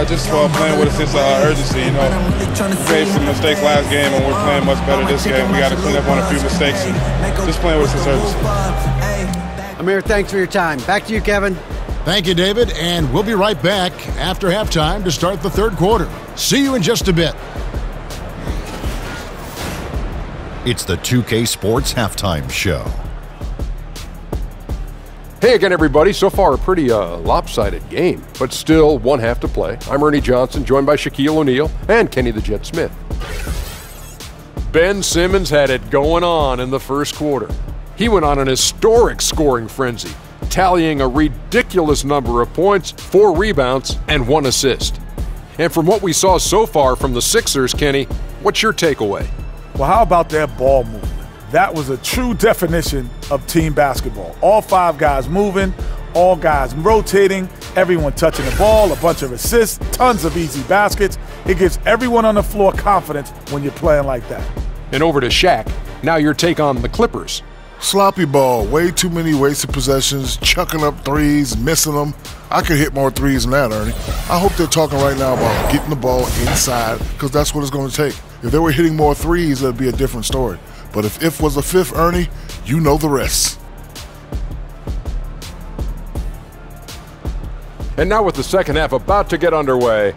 Just playing with a sense of urgency. You know, we made some mistakes last game and we're playing much better this game. We got to clean up on a few mistakes and just playing with a sense of urgency. Amir, thanks for your time. Back to you, Kevin. Thank you, David, and we'll be right back after halftime to start the third quarter. See you in just a bit. It's the 2K Sports Halftime Show. Hey again, everybody. So far, a pretty lopsided game, but still one half to play. I'm Ernie Johnson, joined by Shaquille O'Neal and Kenny the Jet Smith. Ben Simmons had it going on in the first quarter. He went on an historic scoring frenzy, tallying a ridiculous number of points, 4 rebounds, and 1 assist. And from what we saw so far from the Sixers, Kenny, what's your takeaway? Well, how about that ball movement? That was a true definition of team basketball. All 5 guys moving, all guys rotating, everyone touching the ball, a bunch of assists, tons of easy baskets. It gives everyone on the floor confidence when you're playing like that. And over to Shaq. Now your take on the Clippers. Sloppy ball, way too many wasted possessions, chucking up threes, missing them. I could hit more threes than that, Ernie. I hope they're talking right now about getting the ball inside, because that's what it's going to take. If they were hitting more threes, it'd be a different story. But if was a 5th, Ernie, you know the rest. And now with the second half about to get underway,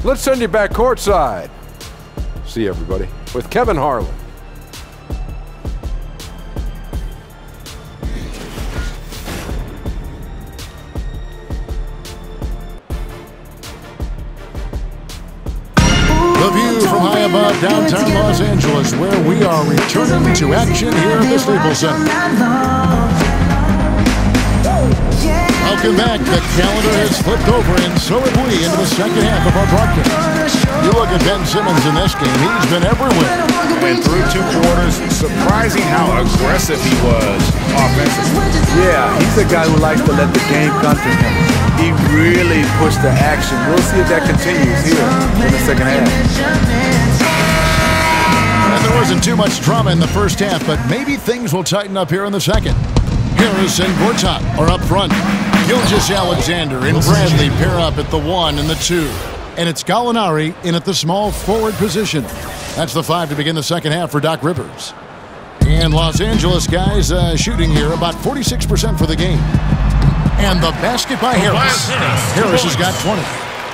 let's send you back courtside. See you, everybody, with Kevin Harlan. The view from high above downtown Los Angeles, where we are returning to action here at the Staples Center. Welcome back. The calendar has flipped over, and so have we, into the second half of our broadcast. You look at Ben Simmons in this game, he's been everywhere. And through 2 quarters, surprising how aggressive he was offensively. Yeah, he's a guy who likes to let the game come to him. He really pushed the action. We'll see if that continues here in the second half. And there wasn't too much drama in the first half, but maybe things will tighten up here in the second. Harris and Gortat are up front. Gilgeous-Alexander and Bradley pair up at the 1 and the 2. And it's Gallinari in at the small forward position. That's the 5 to begin the second half for Doc Rivers. And Los Angeles guys shooting here about 46% for the game. And the basket by Harris. Harris has got 20.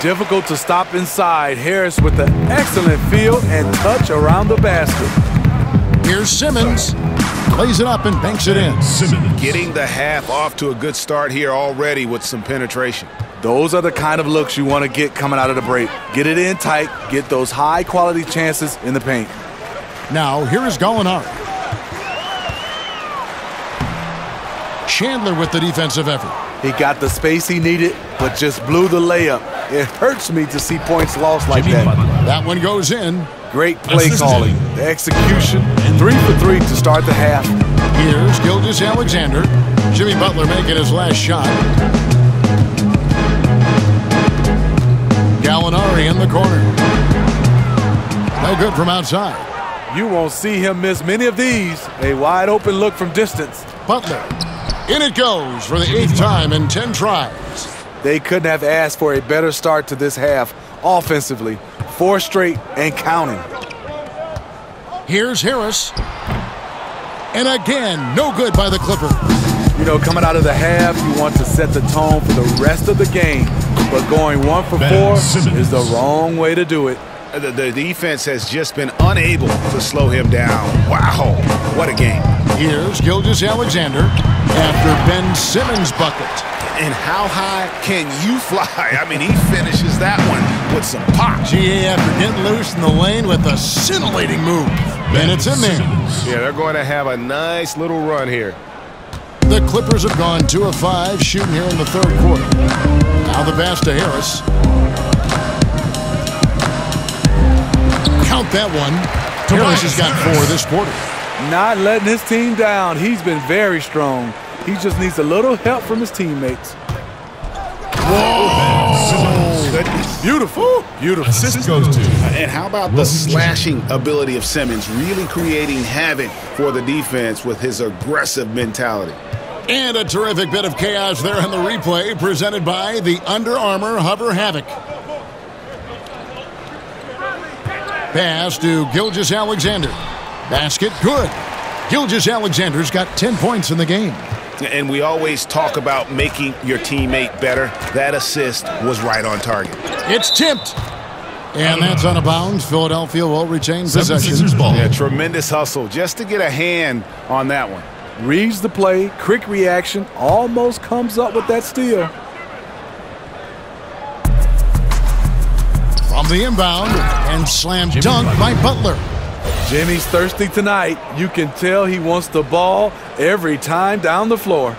Difficult to stop inside. Harris with an excellent feel and touch around the basket. Here's Simmons. Plays it up and banks it in. Getting the half off to a good start here already with some penetration. Those are the kind of looks you want to get coming out of the break. Get it in tight, get those high-quality chances in the paint. Now, here is Gallinari. Chandler with the defensive effort. He got the space he needed, but just blew the layup. It hurts me to see points lost like that. That one goes in. Great play calling. The execution, 3 for 3 to start the half. Here's Gilgeous-Alexander. Jimmy Butler making his last shot. Gallinari in the corner. No good from outside. You won't see him miss many of these. A wide open look from distance. Butler. In it goes for the 8th time in 10 tries. They couldn't have asked for a better start to this half offensively. 4 straight and counting. Here's Harris. And again, no good by the Clippers. You know, coming out of the half, you want to set the tone for the rest of the game. But going 1 for 4 is the wrong way to do it. The defense has just been unable to slow him down. Wow, what a game. Here's Gilgeous-Alexander after Ben Simmons' bucket. And how high can you fly? I mean, he finishes that one with some pop. GA after getting loose in the lane with a scintillating move. And it's in there. Yeah, they're going to have a nice little run here. The Clippers have gone 2 of 5 shooting here in the 3rd quarter. Now the pass to Harris. Count that one. Harris has got 4 this quarter. Not letting his team down. He's been very strong. He just needs a little help from his teammates. Whoa! Goodness. Beautiful. Beautiful. Assist goes to. And how about the slashing ability of Simmons, really creating havoc for the defense with his aggressive mentality. And a terrific bit of chaos there on the replay presented by the Under Armour Hover Havoc. Pass to Gilgeous-Alexander. Basket good. Gilgeous-Alexander's got 10 points in the game. And we always talk about making your teammate better. That assist was right on target. It's tipped. And that's out of bounds. Philadelphia will retain possession. Yeah, tremendous hustle just to get a hand on that one. Reads the play, quick reaction, almost comes up with that steal. From the inbound, and slam dunk by Butler. Jimmy's thirsty tonight. You can tell he wants the ball every time down the floor.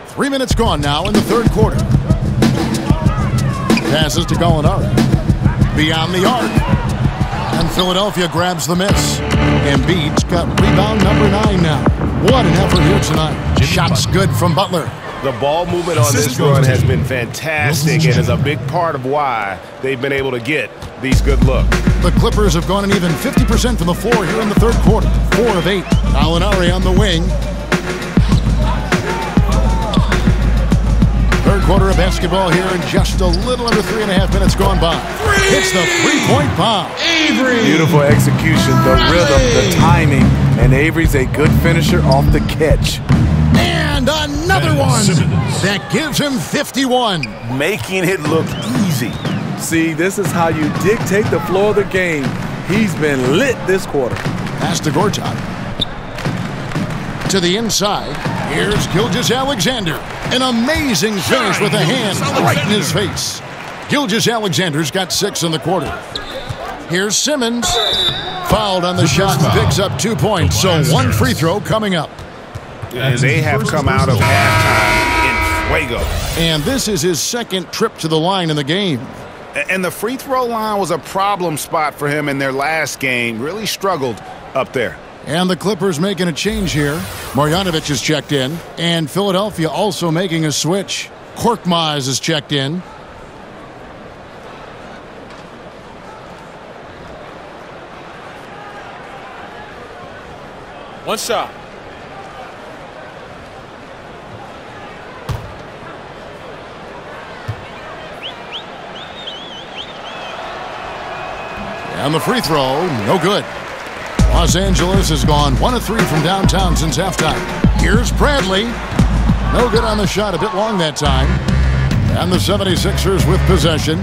3 minutes gone now in the 3rd quarter. Passes to Gallinari. Beyond the arc. And Philadelphia grabs the miss. Embiid's got rebound number 9 now. What an effort here tonight. Shots good from Butler. The ball movement on this run has been fantastic and is a big part of why they've been able to get these good looks. The Clippers have gone an even 50% from the floor here in the 3rd quarter. 4 of 8. Gallinari on the wing. 3rd quarter of basketball here in just a little under 3.5 minutes gone by. It's the 3-point bomb. Avery! Beautiful execution, the rhythm, the timing, and Avery's a good finisher off the catch. And another one that gives him 51. Making it look easy. See, this is how you dictate the flow of the game. He's been lit this quarter. Pass to Gortat. To the inside, here's Gilgeous-Alexander. An amazing finish with a hand right in his face. Gilgeous-Alexander's got 6 in the quarter. Here's Simmons. Fouled on the shot and picks up 2 points, so 1 free throw coming up. And they have come out of halftime in fuego. And this is his 2nd trip to the line in the game. And the free throw line was a problem spot for him in their last game. Really struggled up there. And the Clippers making a change here. Marjanovic is checked in. And Philadelphia also making a switch. Korkmaz is checked in. One shot. And the free throw, no good. Los Angeles has gone 1 of 3 from downtown since halftime. Here's Bradley. No good on the shot, a bit long that time. And the 76ers with possession.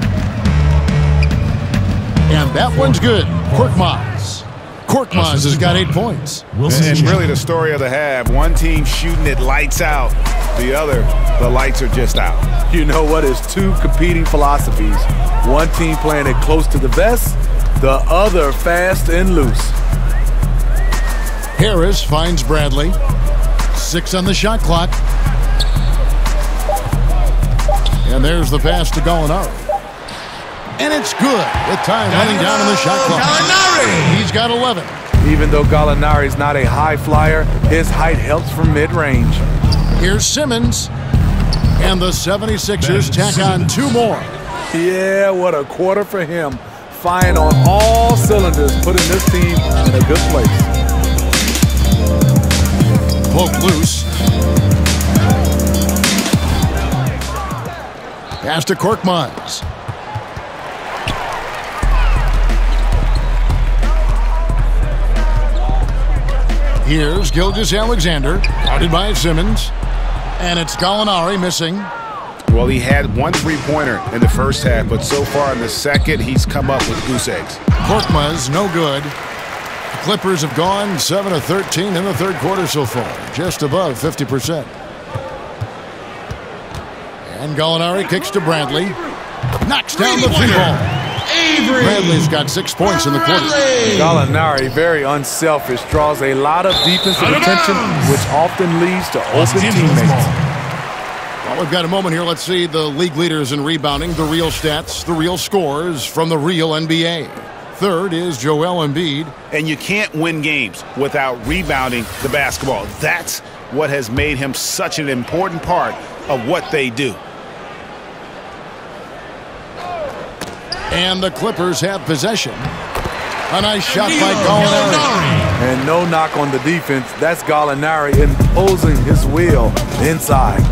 And that one's good. Korkmaz. Korkmaz has got 8 points. And really the story of the half. One team shooting it lights out. The other, the lights are just out. You know what? It's 2 competing philosophies. One team playing it close to the vest, the other fast and loose. Harris finds Bradley. 6 on the shot clock. And there's the pass to Gallinari. And it's good with time running down in the shot clock. Gallinari! He's got 11. Even though Gallinari's not a high flyer, his height helps from mid-range. Here's Simmons. And the 76ers tack on 2 more. Yeah, what a quarter for him. Firing on all cylinders, putting this team in a good place. Poke loose. Pass to Korkmaz. Here's Gilgeous-Alexander, guarded by Simmons. And it's Gallinari missing. Well, he had 1 3-pointer in the first half, but so far in the second, he's come up with goose eggs. Korkmaz, no good. The Clippers have gone 7 of 13 in the third quarter so far, just above 50%. And Gallinari kicks to Bradley. Knocks down the 3-ball. Bradley's got 6 points in the quarter. Gallinari, very unselfish, draws a lot of defensive attention, which often leads to open teammates. Well, we've got a moment here. Let's see the league leaders in rebounding, the real stats, the real scores from the real NBA. Third is Joel Embiid. And you can't win games without rebounding the basketball. That's what has made him such an important part of what they do. And the Clippers have possession. A nice shot by Gallinari. And no knock on the defense. That's Gallinari imposing his will inside.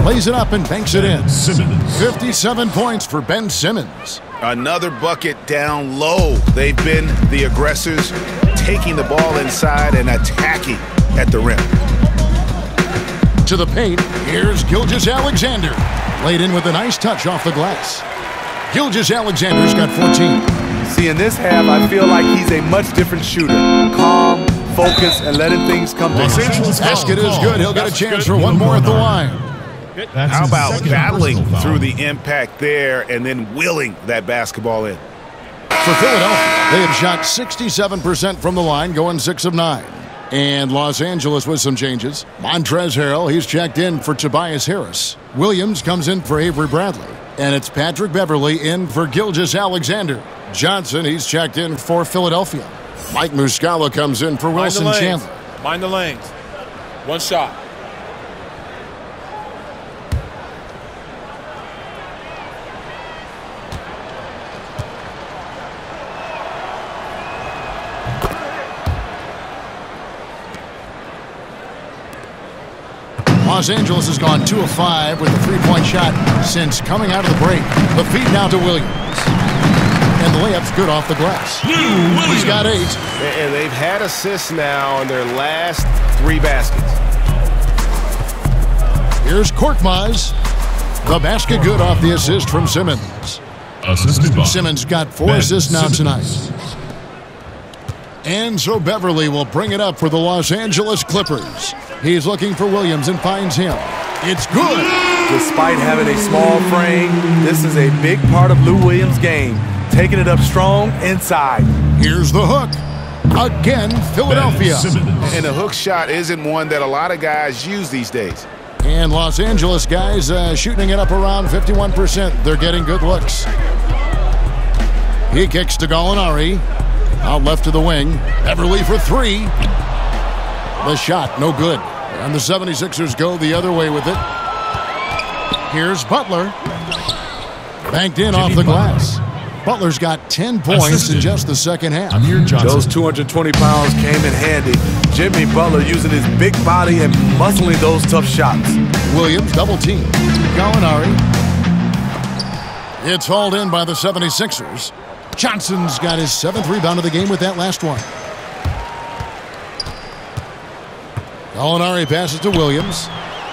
Plays it up and banks it in. 57 points for Ben Simmons. Another bucket down low. They've been the aggressors, taking the ball inside and attacking at the rim. To the paint, here's Gilgeous-Alexander. Laid in with a nice touch off the glass. Gilgeous-Alexander's got 14. See, in this half, I feel like he's a much different shooter. Calm, focused, and letting things come to him. Basket is good. He'll get a chance for 1 more at the line. How about battling through the impact there and then willing that basketball in? For Philadelphia, they have shot 67% from the line, going 6 of 9. And Los Angeles with some changes. Montrezl Harrell, he's checked in for Tobias Harris. Williams comes in for Avery Bradley. And it's Patrick Beverley in for Gilgeous-Alexander. Johnson, he's checked in for Philadelphia. Mike Muscala comes in for Wilson Chandler. Mind the lanes. 1 shot. Los Angeles has gone 2 of 5 with a 3-point shot since coming out of the break. The feed now to Williams. And the layup's good off the glass. He's got 8. And they've had assists now on their last 3 baskets. Here's Korkmaz. The basket good off the assist from Simmons. Simmons got 4 assists now tonight. And so Beverley will bring it up for the Los Angeles Clippers. He's looking for Williams and finds him. It's good. Despite having a small frame, this is a big part of Lou Williams' game. Taking it up strong inside. Here's the hook. Again, Philadelphia. And the hook shot isn't one that a lot of guys use these days. And Los Angeles guys shooting it up around 51%. They're getting good looks. He kicks to Gallinari. Out left to the wing. Beverley for 3. The shot, no good. And the 76ers go the other way with it. Here's Butler. Banked in off the glass. Butler's got 10 points in just the second half. Those 220 pounds came in handy. Jimmy Butler using his big body and muscling those tough shots. Williams double team. Gallinari. It's hauled in by the 76ers. Johnson's got his 7th rebound of the game with that last one. Gallinari passes to Williams.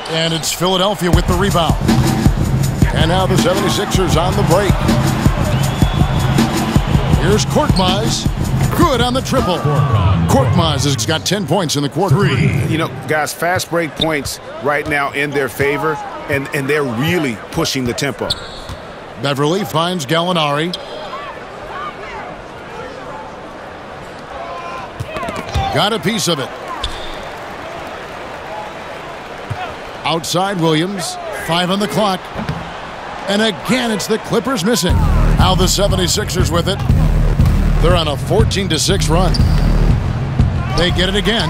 And it's Philadelphia with the rebound. And now the 76ers on the break. Here's Korkmaz. Good on the triple. Korkmaz has got 10 points in the quarter. You know, guys, fast break points right now in their favor, and they're really pushing the tempo. Beverley finds Gallinari. Got a piece of it. Outside Williams. 5 on the clock. And again, it's the Clippers missing. Now the 76ers with it. They're on a 14-6 run. They get it again.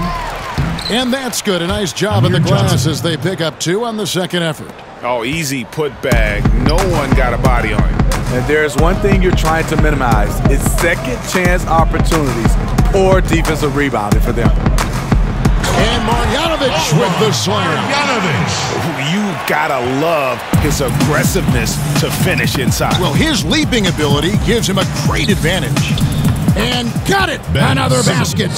And that's good. A nice job in the glass as they pick up 2 on the second effort. Oh, easy putback. No one got a body on him. And there's one thing you're trying to minimize. It's second chance opportunities or defensive rebounding for them. And Marjanovic with the slam. You gotta love his aggressiveness to finish inside. Well, his leaping ability gives him a great advantage. And got it! Another basket.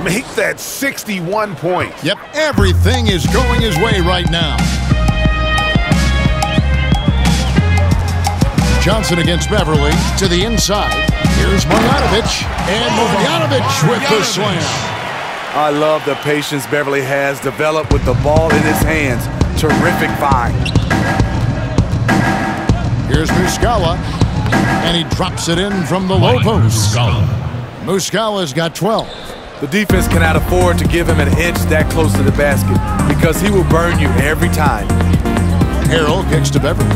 Make that 61 points. Yep, everything is going his way right now. Johnson against Beverly to the inside. Here's Marjanovic. And Marjanovic with the slam. I love the patience Beverly has developed with the ball in his hands. Terrific find. Here's Muscala, and he drops it in from the low post. Muscala's got 12. The defense cannot afford to give him an inch that close to the basket because he will burn you every time. Harrell kicks to Beverly.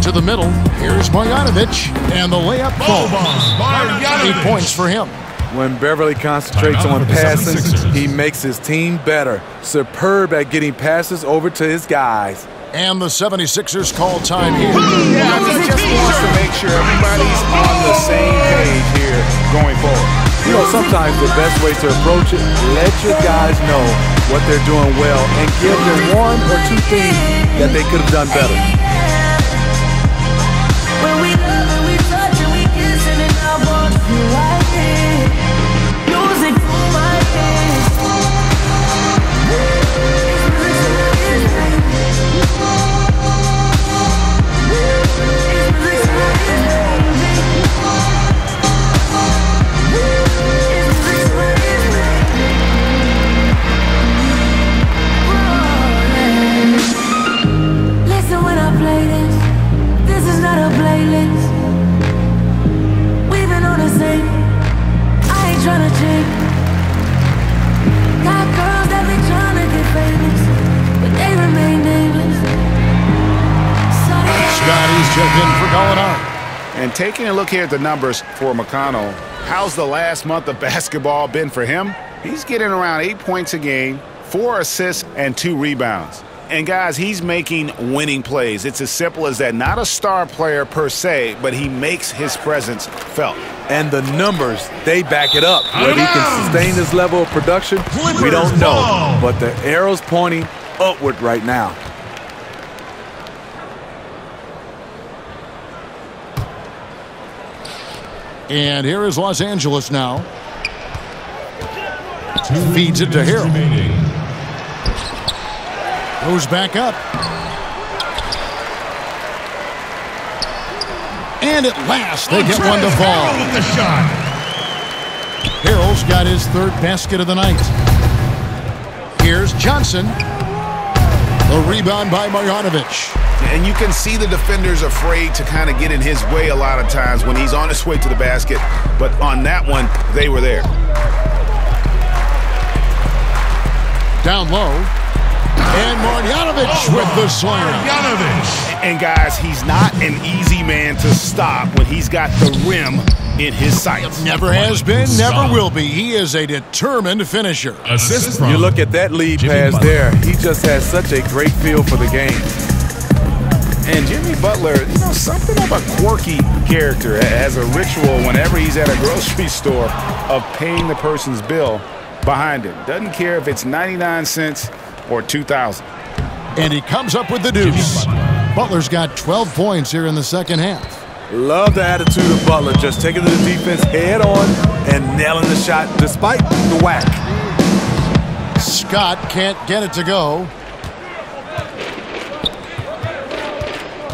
To the middle, here's Marjanovic, and the layup falls. 8 points for him. When Beverly concentrates on passing, he makes his team better. Superb at getting passes over to his guys. And the 76ers call time here. Yeah, he just wants to make sure everybody's on the same page here going forward. You know, sometimes the best way to approach it, let your guys know what they're doing well and give them 1 or 2 things that they could have done better. When we love and we touch and we kiss and then I want you right here. Music for my head. Listen when I play this. This is not a playlist. We've been on the same. I ain't tryna change. Got girls that be tryna get famous, but they remain nameless. Scotty's checked in for Gallinari. And taking a look here at the numbers for McConnell, how's the last month of basketball been for him? He's getting around 8 points a game, 4 assists, and 2 rebounds. And guys, he's making winning plays. It's as simple as that. Not a star player per se, but he makes his presence felt. And the numbers, they back it up. Whether he can sustain this level of production, we don't know. But the arrow's pointing upward right now. And here is Los Angeles now. Feeds it to Harrell. Goes back up. And at last, they get one to fall. Harrell's got his 3rd basket of the night. Here's Johnson. The rebound by Marjanovic. And you can see the defenders afraid to kind of get in his way a lot of times when he's on his way to the basket. But on that one, they were there. Down low. And Marjanovic with the slam. And guys, he's not an easy man to stop when he's got the rim in his sights. Never has been, never will be. He is a determined finisher. You look at that lead pass there. He just has such a great feel for the game. And Jimmy Butler, you know, something of a quirky character, has a ritual whenever he's at a grocery store of paying the person's bill behind him. Doesn't care if it's 99 cents or 2,000. And he comes up with the deuce. Butler's got 12 points here in the second half. Love the attitude of Butler, just taking the defense head on and nailing the shot despite the whack. Scott can't get it to go.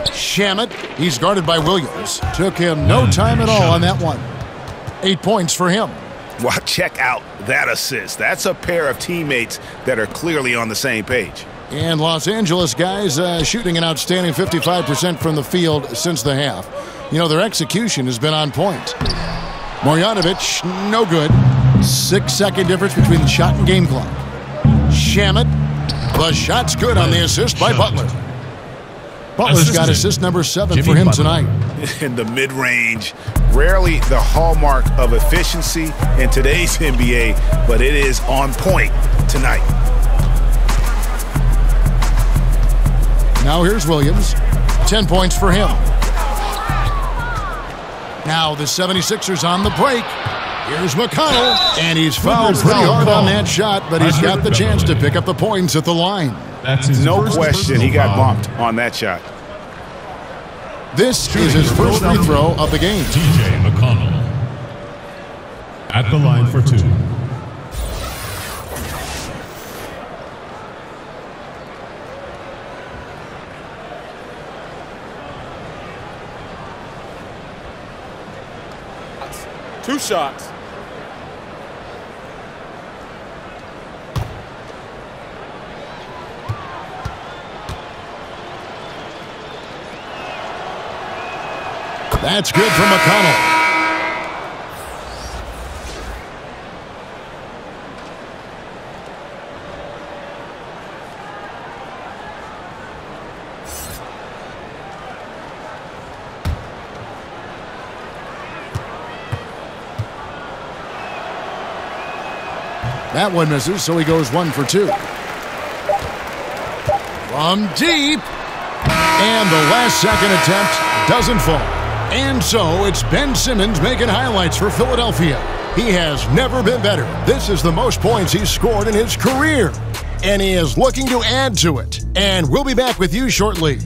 Shamet, he's guarded by Williams. Took him no time at all on that one. 8 points for him. Well, check out that assist. That's a pair of teammates that are clearly on the same page. And Los Angeles guys shooting an outstanding 55% from the field since the half. You know, their execution has been on point. Marjanovic, no good. 6-second difference between the shot and game clock. Shamet The shot's good on the assist by Butler. Butler's got assist number 7 for him tonight. In the mid-range, rarely the hallmark of efficiency in today's NBA, but it is on point tonight. Now here's Williams. 10 points for him. Now the 76ers on the break. Here's McConnell, and he's fouled pretty hard on that shot, but he's got the chance to pick up the points at the line. No question he got bumped on that shot. This is his first free throw of the game. TJ McConnell at the line for 2. Two shots. That's good for McConnell. That one misses, so he goes 1 for 2. From deep. And the last-second attempt doesn't fall. And so it's Ben Simmons making highlights for Philadelphia. He has never been better. This is the most points he's scored in his career. And he is looking to add to it. And we'll be back with you shortly.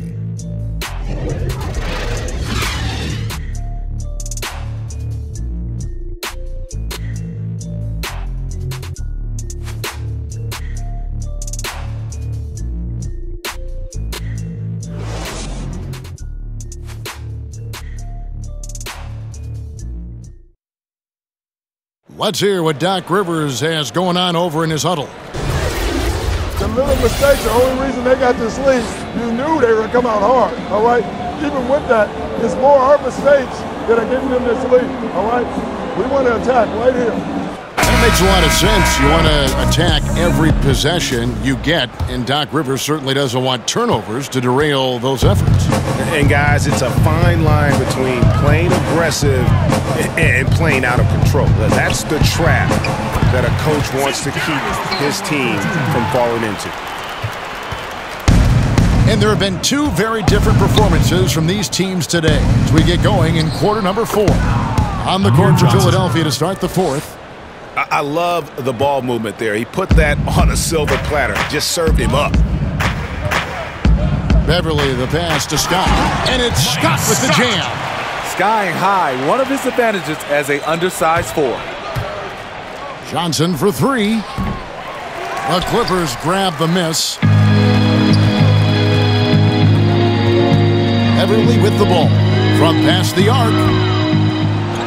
Let's hear what Doc Rivers has going on over in his huddle. The little mistakes are the only reason they got this lead. You knew they were going to come out hard, all right? Even with that, it's more our mistakes that are getting them this lead, all right? We want to attack right here. That makes a lot of sense. You want to attack every possession you get, and Doc Rivers certainly doesn't want turnovers to derail those efforts. And guys, it's a fine line between playing aggressive and playing out of control. That's the trap that a coach wants to keep his team from falling into. And there have been 2 very different performances from these teams today as we get going in quarter number 4. On the court for Philadelphia to start the 4th. I love the ball movement there. He put that on a silver platter, just served him up. Beverly, the pass to Scott, and it's Scott with the jam. Skying high, one of his advantages as an undersized 4. Johnson for 3. The Clippers grab the miss. Beverly with the ball from past the arc.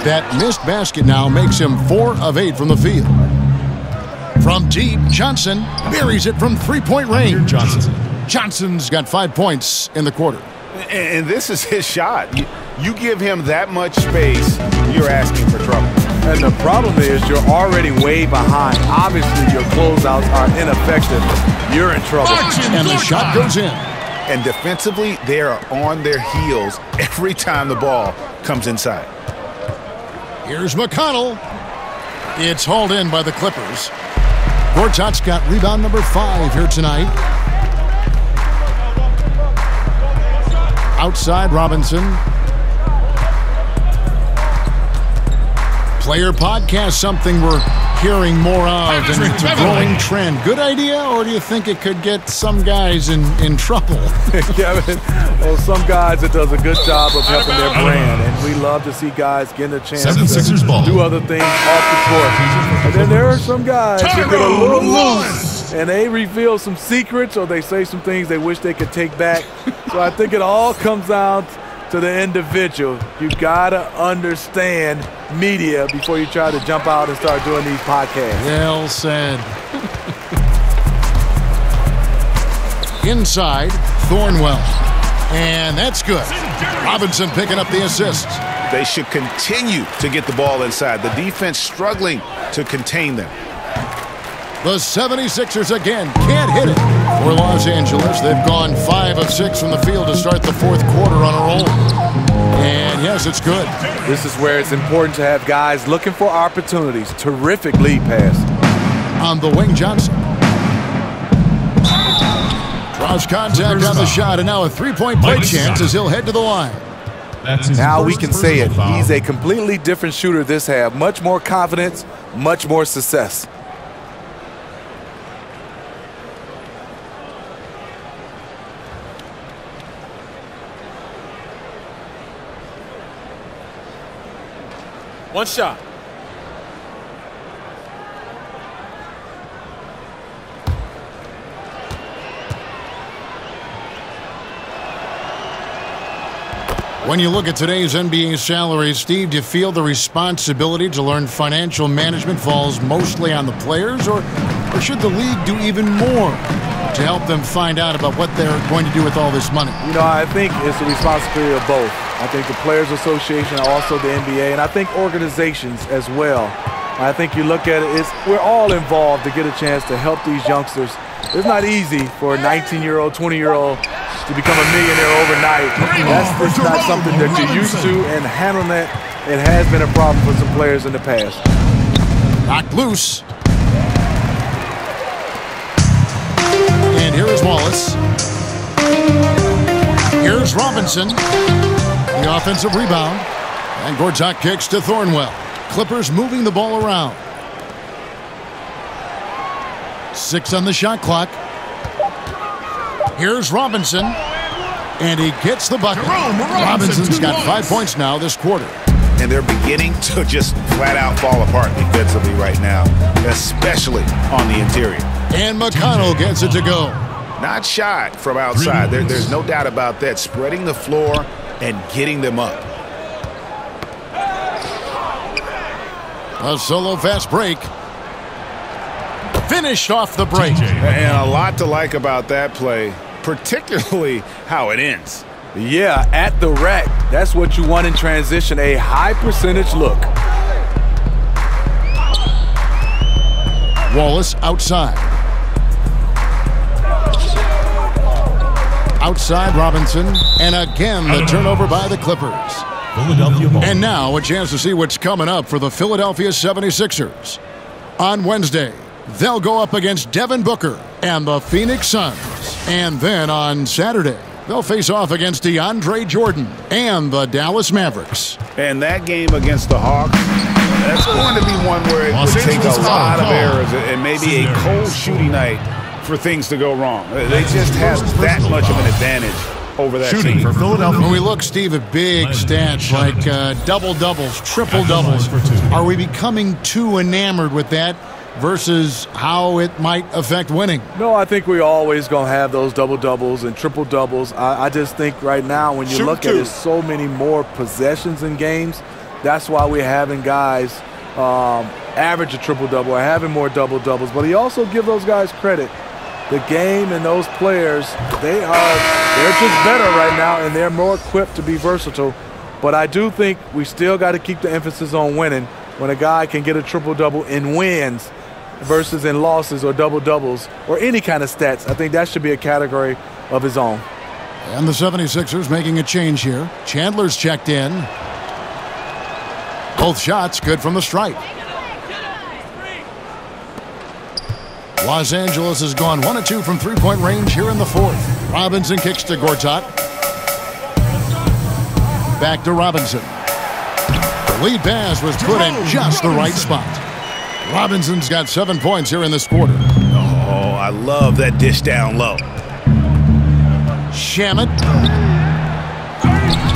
That missed basket now makes him 4 of 8 from the field. From deep, Johnson buries it from 3-point range. Johnson's got 5 points in the quarter. And this is his shot. You give him that much space, you're asking for trouble. And the problem is you're already way behind. Obviously, your closeouts are ineffective. You're in trouble. And the shot goes in. And defensively, they are on their heels every time the ball comes inside. Here's McConnell. It's hauled in by the Clippers. Gortat's got rebound number 5 here tonight. Outside Robinson. Player podcast, something we're hearing more of, and it's a growing trend. Good idea, or do you think it could get some guys in trouble? Kevin, well, some guys, it does a good job of helping their brand, and we love to see guys getting a chance to do other things off the court. And then there are some guys who get a little loose, and they reveal some secrets, or they say some things they wish they could take back. So I think it all comes down to the individual. You gotta understand media before you try to jump out and start doing these podcasts. Well said. Inside, Thornwell. And that's good. Robinson picking up the assist. They should continue to get the ball inside. The defense struggling to contain them. The 76ers again can't hit it. For Los Angeles, they've gone 5 of 6 from the field to start the fourth quarter on a roll. And yes, it's good. This is where it's important to have guys looking for opportunities. Terrific lead pass. On the wing, Johnson. Draws contact on the shot, and now a three-point play chance as he'll head to the line. Now we can say it. He's a completely different shooter this half. Much more confidence, much more success. One shot. When you look at today's NBA salaries, Steve, do you feel the responsibility to learn financial management falls mostly on the players, or should the league do even more to help them find out about what they're going to do with all this money? You know, I think it's the responsibility of both. I think the Players Association, also the NBA, and I think organizations as well. I think you look at it, we're all involved to get a chance to help these youngsters. It's not easy for a 19-year-old, 20-year-old to become a millionaire overnight. That's just not something that you're used to, and handling it has been a problem for some players in the past. Knocked loose. And here is Wallace. Here's Robinson. The offensive rebound. And Gortat kicks to Thornwell. Clippers moving the ball around. 6 on the shot clock. Here's Robinson. And he gets the bucket. Robinson's got 5 points now this quarter. And they're beginning to just flat out fall apart defensively right now, especially on the interior. And McConnell gets it to go. Not Shai from outside. There's no doubt about that. Spreading the floor and getting them up. A solo fast break. Finished off the break. And a lot to like about that play, particularly how it ends. Yeah, at the rack. That's what you want in transition, a high percentage look. Wallace outside. Outside Robinson, and again the turnover by the Clippers. And now a chance to see what's coming up for the Philadelphia 76ers. On Wednesday, they'll go up against Devin Booker and the Phoenix Suns. And then on Saturday, they'll face off against DeAndre Jordan and the Dallas Mavericks. And that game against the Hawks, that's going to be one where it will take a lot of errors and maybe a cold shooting night for things to go wrong. They just have that much of an advantage over that team. For Philadelphia. When we look, Steve, at big stats like double-doubles, triple-doubles, are we becoming too enamored with that versus how it might affect winning? No, I think we're always going to have those double-doubles and triple-doubles. I just think right now when you look at it, so many more possessions in games, that's why we're having guys average a triple-double or having more double-doubles. But he also give those guys credit. The game and those players, they're just better right now, and they're more equipped to be versatile. But I do think we still got to keep the emphasis on winning. When a guy can get a triple-double in wins versus in losses or double-doubles or any kind of stats, I think that should be a category of his own. And the 76ers making a change here. Chandler's checked in. Both shots good from the stripe. Los Angeles has gone 1 of 2 from three-point range here in the fourth. Robinson kicks to Gortat. Back to Robinson. The lead pass was put in just the right spot. Robinson's got 7 points here in this quarter. Oh, I love that dish down low. Shamet.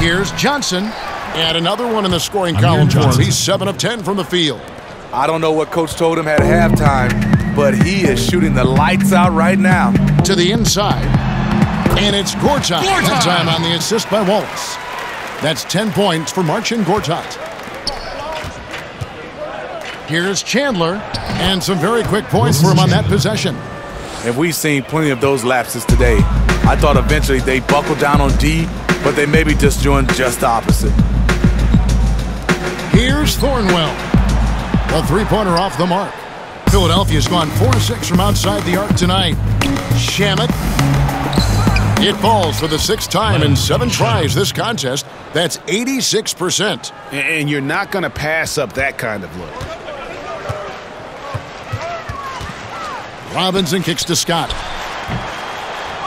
Here's Johnson. And another one in the scoring column for him. He's 7 of 10 from the field. I don't know what Coach told him at halftime, but he is shooting the lights out right now. To the inside. And it's Gortat. That time on the assist by Wallace. That's 10 points for Marcin Gortat. Here's Chandler. And some very quick points for him on that possession. And we've seen plenty of those lapses today. I thought eventually they buckled down on D, but they maybe just doing just the opposite. Here's Thornwell. The three-pointer off the mark. Philadelphia's gone 4-6 from outside the arc tonight. Shamet. It falls for the 6th time in 7 tries this contest. That's 86%. And you're not going to pass up that kind of look. Robinson kicks to Scott.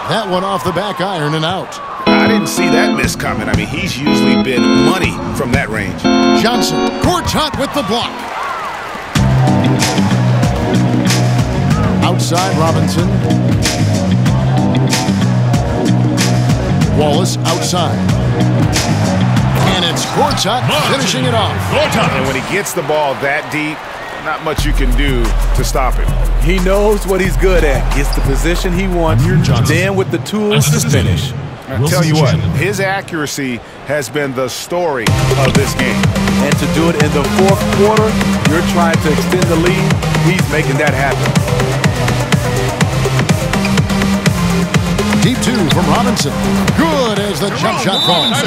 That one off the back iron and out. I didn't see that miss coming. I mean, he's usually been money from that range. Johnson, Gortat with the block. Outside Robinson. Wallace outside. And it's Gortat finishing it off. And when he gets the ball that deep, not much you can do to stop him. He knows what he's good at. Gets the position he wants, then with the tools to finish. I tell you what, his accuracy has been the story of this game. And to do it in the 4th quarter, you're trying to extend the lead. He's making that happen. Deep 2 from Robinson. Good as the jump shot falls.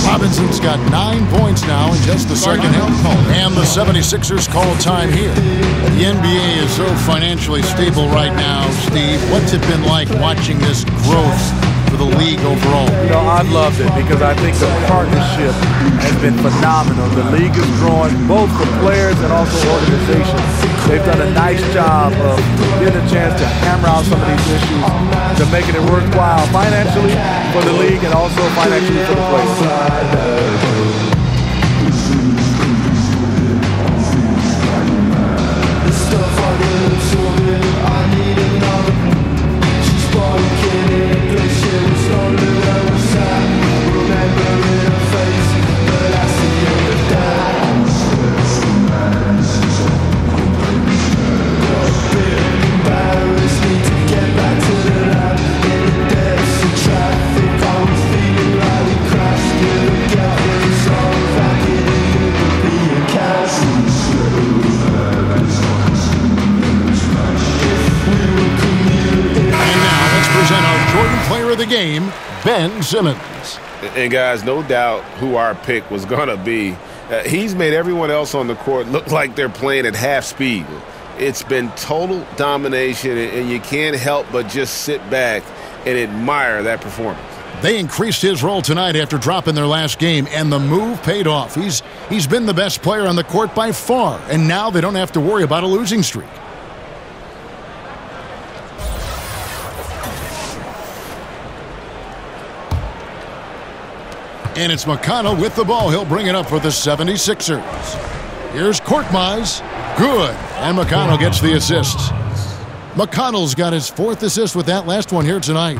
Robinson's got 9 points now in just the second half. And the 76ers call time here. The NBA is so financially stable right now, Steve. What's it been like watching this growth for the league overall? You know, I've loved it because I think the partnership has been phenomenal. The league is growing both for players and also organizations. They've done a nice job of getting a chance to hammer out some of these issues, to making it worthwhile financially for the league and also financially for the players. Player of the game, Ben Simmons. And guys, no doubt who our pick was going to be. He's made everyone else on the court look like they're playing at half speed. It's been total domination, and you can't help but just sit back and admire that performance. They increased his role tonight after dropping their last game, and the move paid off. He's been the best player on the court by far, and now they don't have to worry about a losing streak. And it's McConnell with the ball. He'll bring it up for the 76ers. Here's Korkmaz. Good. And McConnell gets the assist. McConnell's got his 4th assist with that last one here tonight.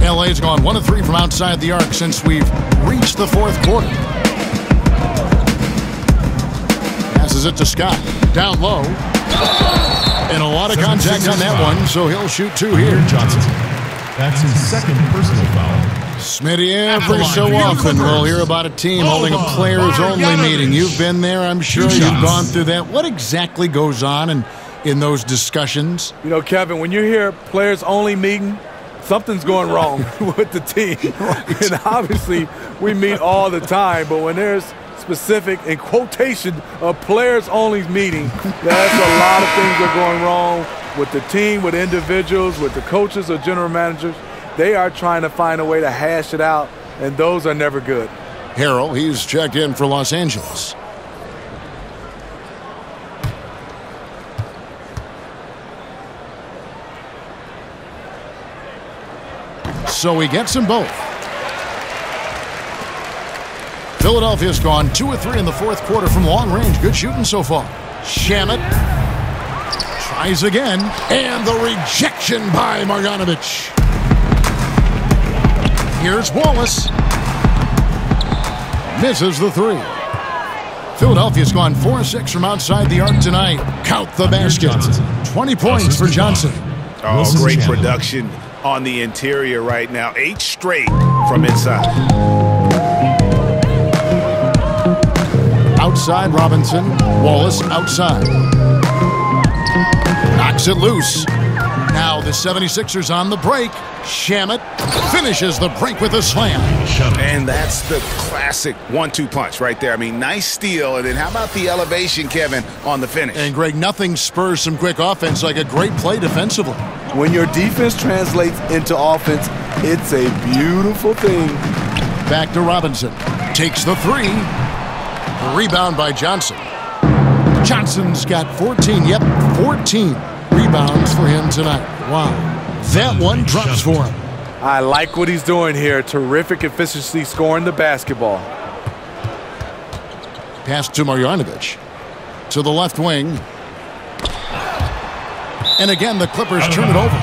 LA's gone 1 of 3 from outside the arc since we've reached the 4th quarter. Passes it to Scott. Down low. And a lot of contact on that one, so he'll shoot 2 here. Johnson. That's his 2nd personal foul. Smitty, every so often we'll hear about a team holding a players-only meeting. You've been there, I'm sure. You've gone through that. What exactly goes on in those discussions? You know, Kevin, when you hear players-only meeting, something's going wrong with the team. Right. And obviously, we meet all the time, but when there's specific, in quotation, a players-only meeting, that's a lot of things are going wrong with the team, with individuals, with the coaches or general managers. They are trying to find a way to hash it out, and those are never good. Harrell, he's checked in for Los Angeles. So he gets them both. Philadelphia's gone 2 of 3 in the 4th quarter from long range. Good shooting so far. Shamet tries again, and the rejection by Marjanovic. Here's Wallace. Misses the 3. Philadelphia's gone 4 of 6 from outside the arc tonight. Count the basket. 20 points for Johnson. Oh, great production on the interior right now. 8 straight from inside. Outside Robinson. Wallace outside. Knocks it loose. Now the 76ers on the break. Shamet finishes the break with a slam. And that's the classic 1-2 punch right there. I mean, nice steal. And then how about the elevation, Kevin, on the finish? And, Greg, nothing spurs some quick offense like a great play defensively. When your defense translates into offense, it's a beautiful thing. Back to Robinson. Takes the three. The rebound by Johnson. Johnson's got 14. Yep, 14 rebounds for him tonight. Wow. That one drops for him. I like what he's doing here. Terrific efficiency scoring the basketball. Pass to Marjanovic. To the left wing. And again, the Clippers turn it over.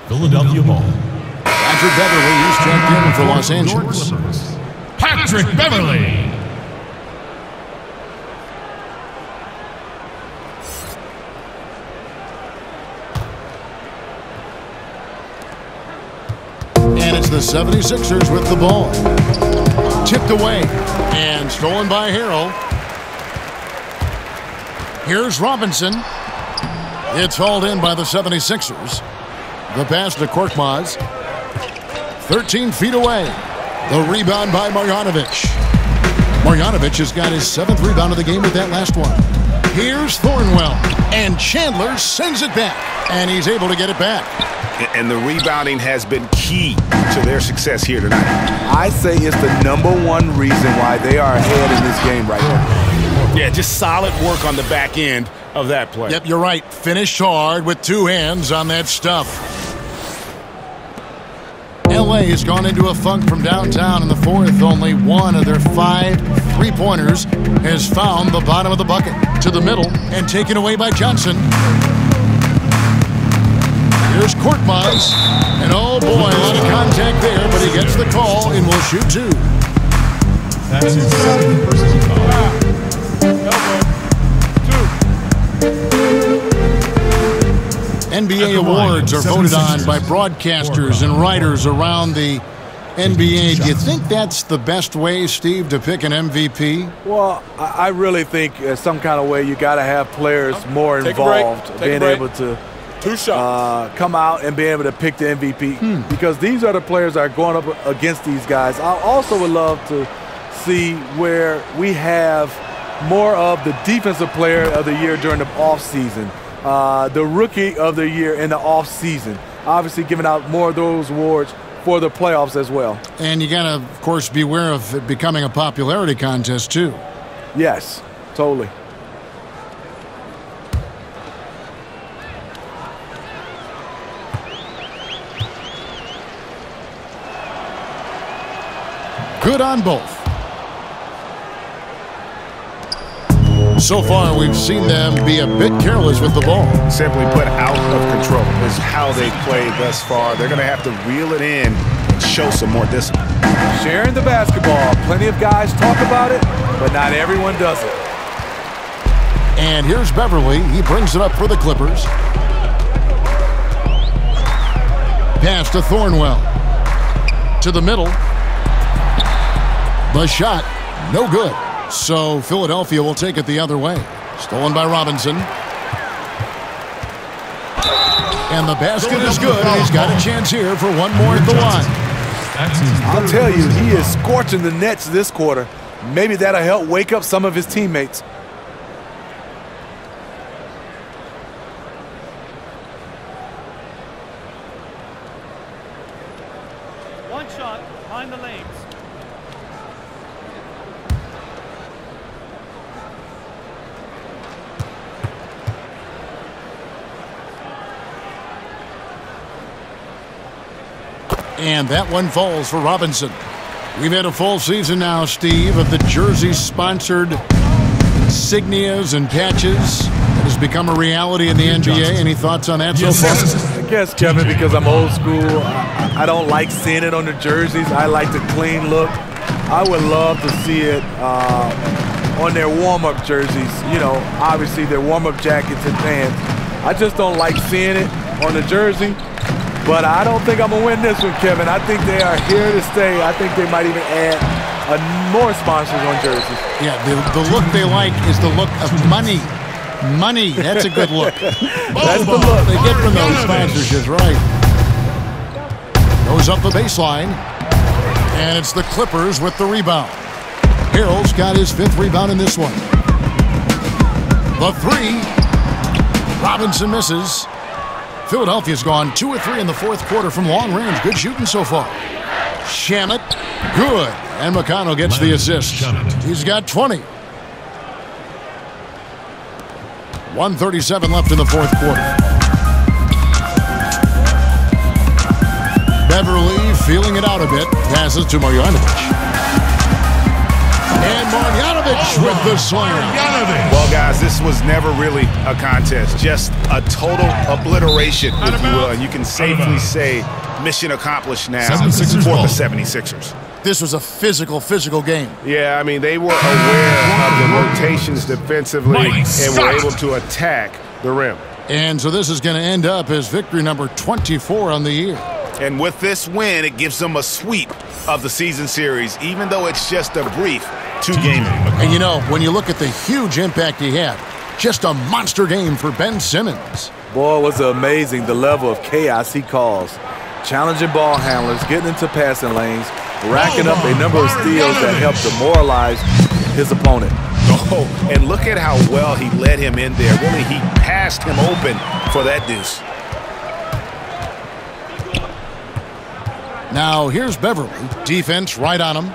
Philadelphia ball. Patrick Beverly is checked in for Los Angeles. Patrick Beverly. And it's the 76ers with the ball. Tipped away and stolen by Harrell. Here's Robinson. It's hauled in by the 76ers. The pass to Korkmaz. 13 feet away. The rebound by Marjanovic. Marjanovic has got his 7th rebound of the game with that last one. Here's Thornwell. And Chandler sends it back. And he's able to get it back. And the rebounding has been key to their success here tonight. I say it's the #1 reason why they are ahead in this game right now. Yeah, just solid work on the back end of that play. Yep, you're right. Finished hard with 2 hands on that stuff. LA has gone into a funk from downtown in the 4th. Only one of their 5 3-pointers has found the bottom of the bucket. To the middle and taken away by Johnson. Here's Korkmaz. And oh boy, a lot of contact there, but he gets the call and will shoot 2. That's his 2nd personal foul. NBA awards are voted on by broadcasters and writers around the NBA. Do you think that's the best way, Steve, to pick an MVP? Well, I really think some kind of way you got to have players more involved, being able to come out and be able to pick the MVP because these are the players that are going up against these guys. I also would love to see where we have more of the defensive player of the year during the offseason. The rookie of the year in the offseason. Obviously giving out more of those awards for the playoffs as well. And you got to, of course, beware of it becoming a popularity contest, too. Yes, totally. Good on both. So far, we've seen them be a bit careless with the ball. Simply put, out of control is how they've played thus far. They're going to have to reel it in and show some more discipline. Sharing the basketball. Plenty of guys talk about it, but not everyone does it. And here's Beverly. He brings it up for the Clippers. Pass to Thornwell. To the middle. The shot, no good. So Philadelphia will take it the other way. Stolen by Robinson. And the basket is good, and he's got a chance here for one more at the line. I'll tell you, he is scorching the Nets this quarter. Maybe that'll help wake up some of his teammates. One shot behind the lanes. And that one falls for Robinson. We've had a full season now, Steve, of the jersey-sponsored insignias and patches. It has become a reality in the NBA. Any thoughts on that so far? I guess, Kevin, because I'm old school, I don't like seeing it on the jerseys. I like the clean look. I would love to see it on their warm-up jerseys. You know, obviously their warm-up jackets and pants. I just don't like seeing it on the jersey. But I don't think I'm going to win this one, Kevin. I think they are here to stay. I think they might even add more sponsors on jerseys. Yeah, the look they like is the look of money. Money, that's a good look. That's the look they get from those sponsorships, right. Goes up the baseline. And it's the Clippers with the rebound. Harrell's got his 5th rebound in this one. The 3. Robinson misses. Philadelphia's gone 2 or 3 in the fourth quarter from long range. Good shooting so far. Shamet, good. And McConnell gets the assist. He's got 20. 1:37 left in the fourth quarter. Beverly feeling it out a bit. Passes to Marjanovic. And Marjanovic with the slam. Well, guys, this was never really a contest. Just a total obliteration, if you will. And you can safely say mission accomplished now for the 76ers. This was a physical game. Yeah, I mean, they were aware of the rotations defensively and were able to attack the rim. And so this is going to end up as victory number 24 on the year. And with this win, it gives them a sweep of the season series, even though it's just a brief 2-game. And you know, when you look at the huge impact he had, just a monster game for Ben Simmons. Boy, was it amazing the level of chaos he caused. Challenging ball handlers, getting into passing lanes, racking up a number of steals that helped demoralize his opponent. Oh, and look at how well he led him in there. Really, he passed him open for that deuce. Now, here's Beverly. Defense right on him.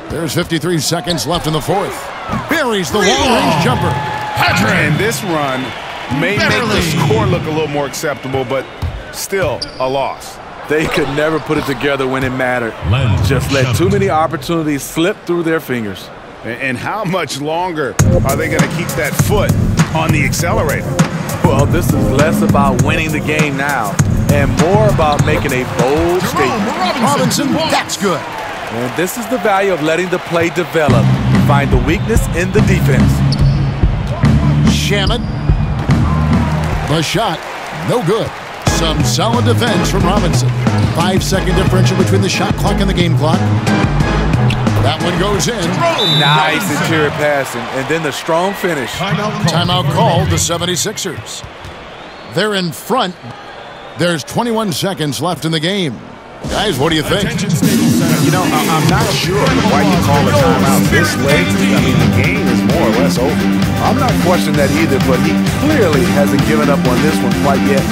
There's 53 seconds left in the fourth. Buries the long-range jumper. And this run may make the score look a little more acceptable, but still a loss. They could never put it together when it mattered. Just let too many opportunities slip through their fingers. And how much longer are they going to keep that foot on the accelerator? Well, this is less about winning the game now and more about making a bold statement. Robinson, that's good. And this is the value of letting the play develop. Find the weakness in the defense. Shamet. The shot, no good. Some solid defense from Robinson. 5-second differential between the shot clock and the game clock. That one goes in. Nice interior passing, and then the strong finish. Timeout called the 76ers. They're in front. There's 21 seconds left in the game. Guys, what do you think? You know, I'm not sure why you call a timeout this late. I mean, the game is more or less over. I'm not questioning that either, but he clearly hasn't given up on this one quite yet.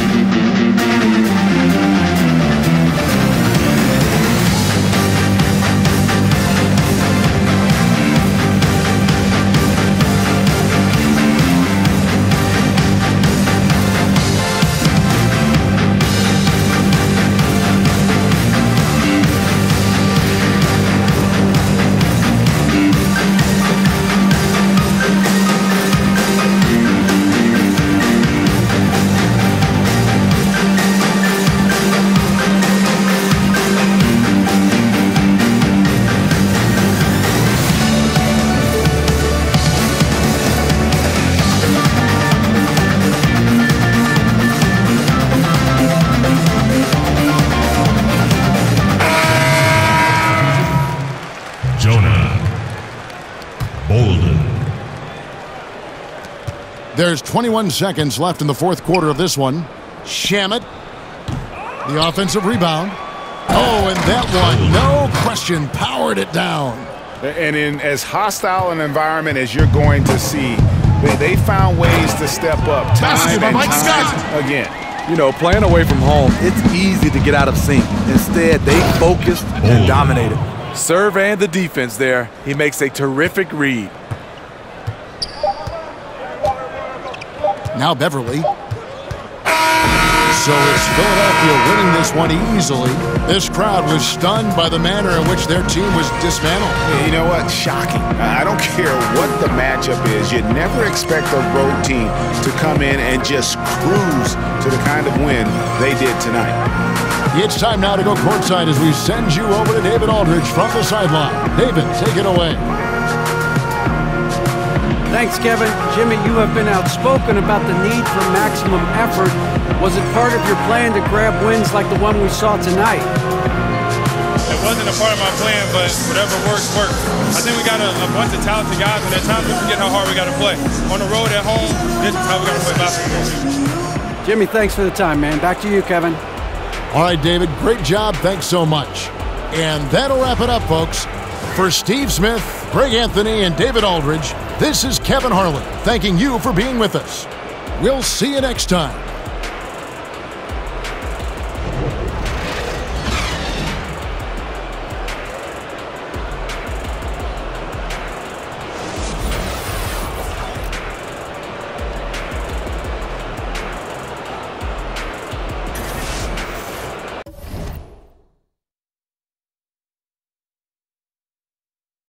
There's 21 seconds left in the fourth quarter of this one. Shamet, the offensive rebound. Oh, and that one, no question, powered it down. And in as hostile an environment as you're going to see, they found ways to step up time and time again. You know, playing away from home, it's easy to get out of sync. Instead, they focused and dominated. Serve and the defense there. He makes a terrific read. Now Beverly. So it's Philadelphia winning this one easily. This crowd was stunned by the manner in which their team was dismantled. You know what? Shocking. I don't care what the matchup is. You never expect a road team to come in and just cruise to the kind of win they did tonight. It's time now to go courtside as we send you over to David Aldridge from the sideline. David, take it away. Thanks, Kevin. Jimmy, you have been outspoken about the need for maximum effort. Was it part of your plan to grab wins like the one we saw tonight? It wasn't a part of my plan, but whatever works, works. I think we got a bunch of talented guys, and at times we forget how hard we got to play. On the road, at home, this is how we got to play basketball. Jimmy, thanks for the time, man. Back to you, Kevin. All right, David, great job. Thanks so much. And that'll wrap it up, folks. For Steve Smith, Greg Anthony, and David Aldridge, This is Kevin Harlan thanking you for being with us. We'll see you next time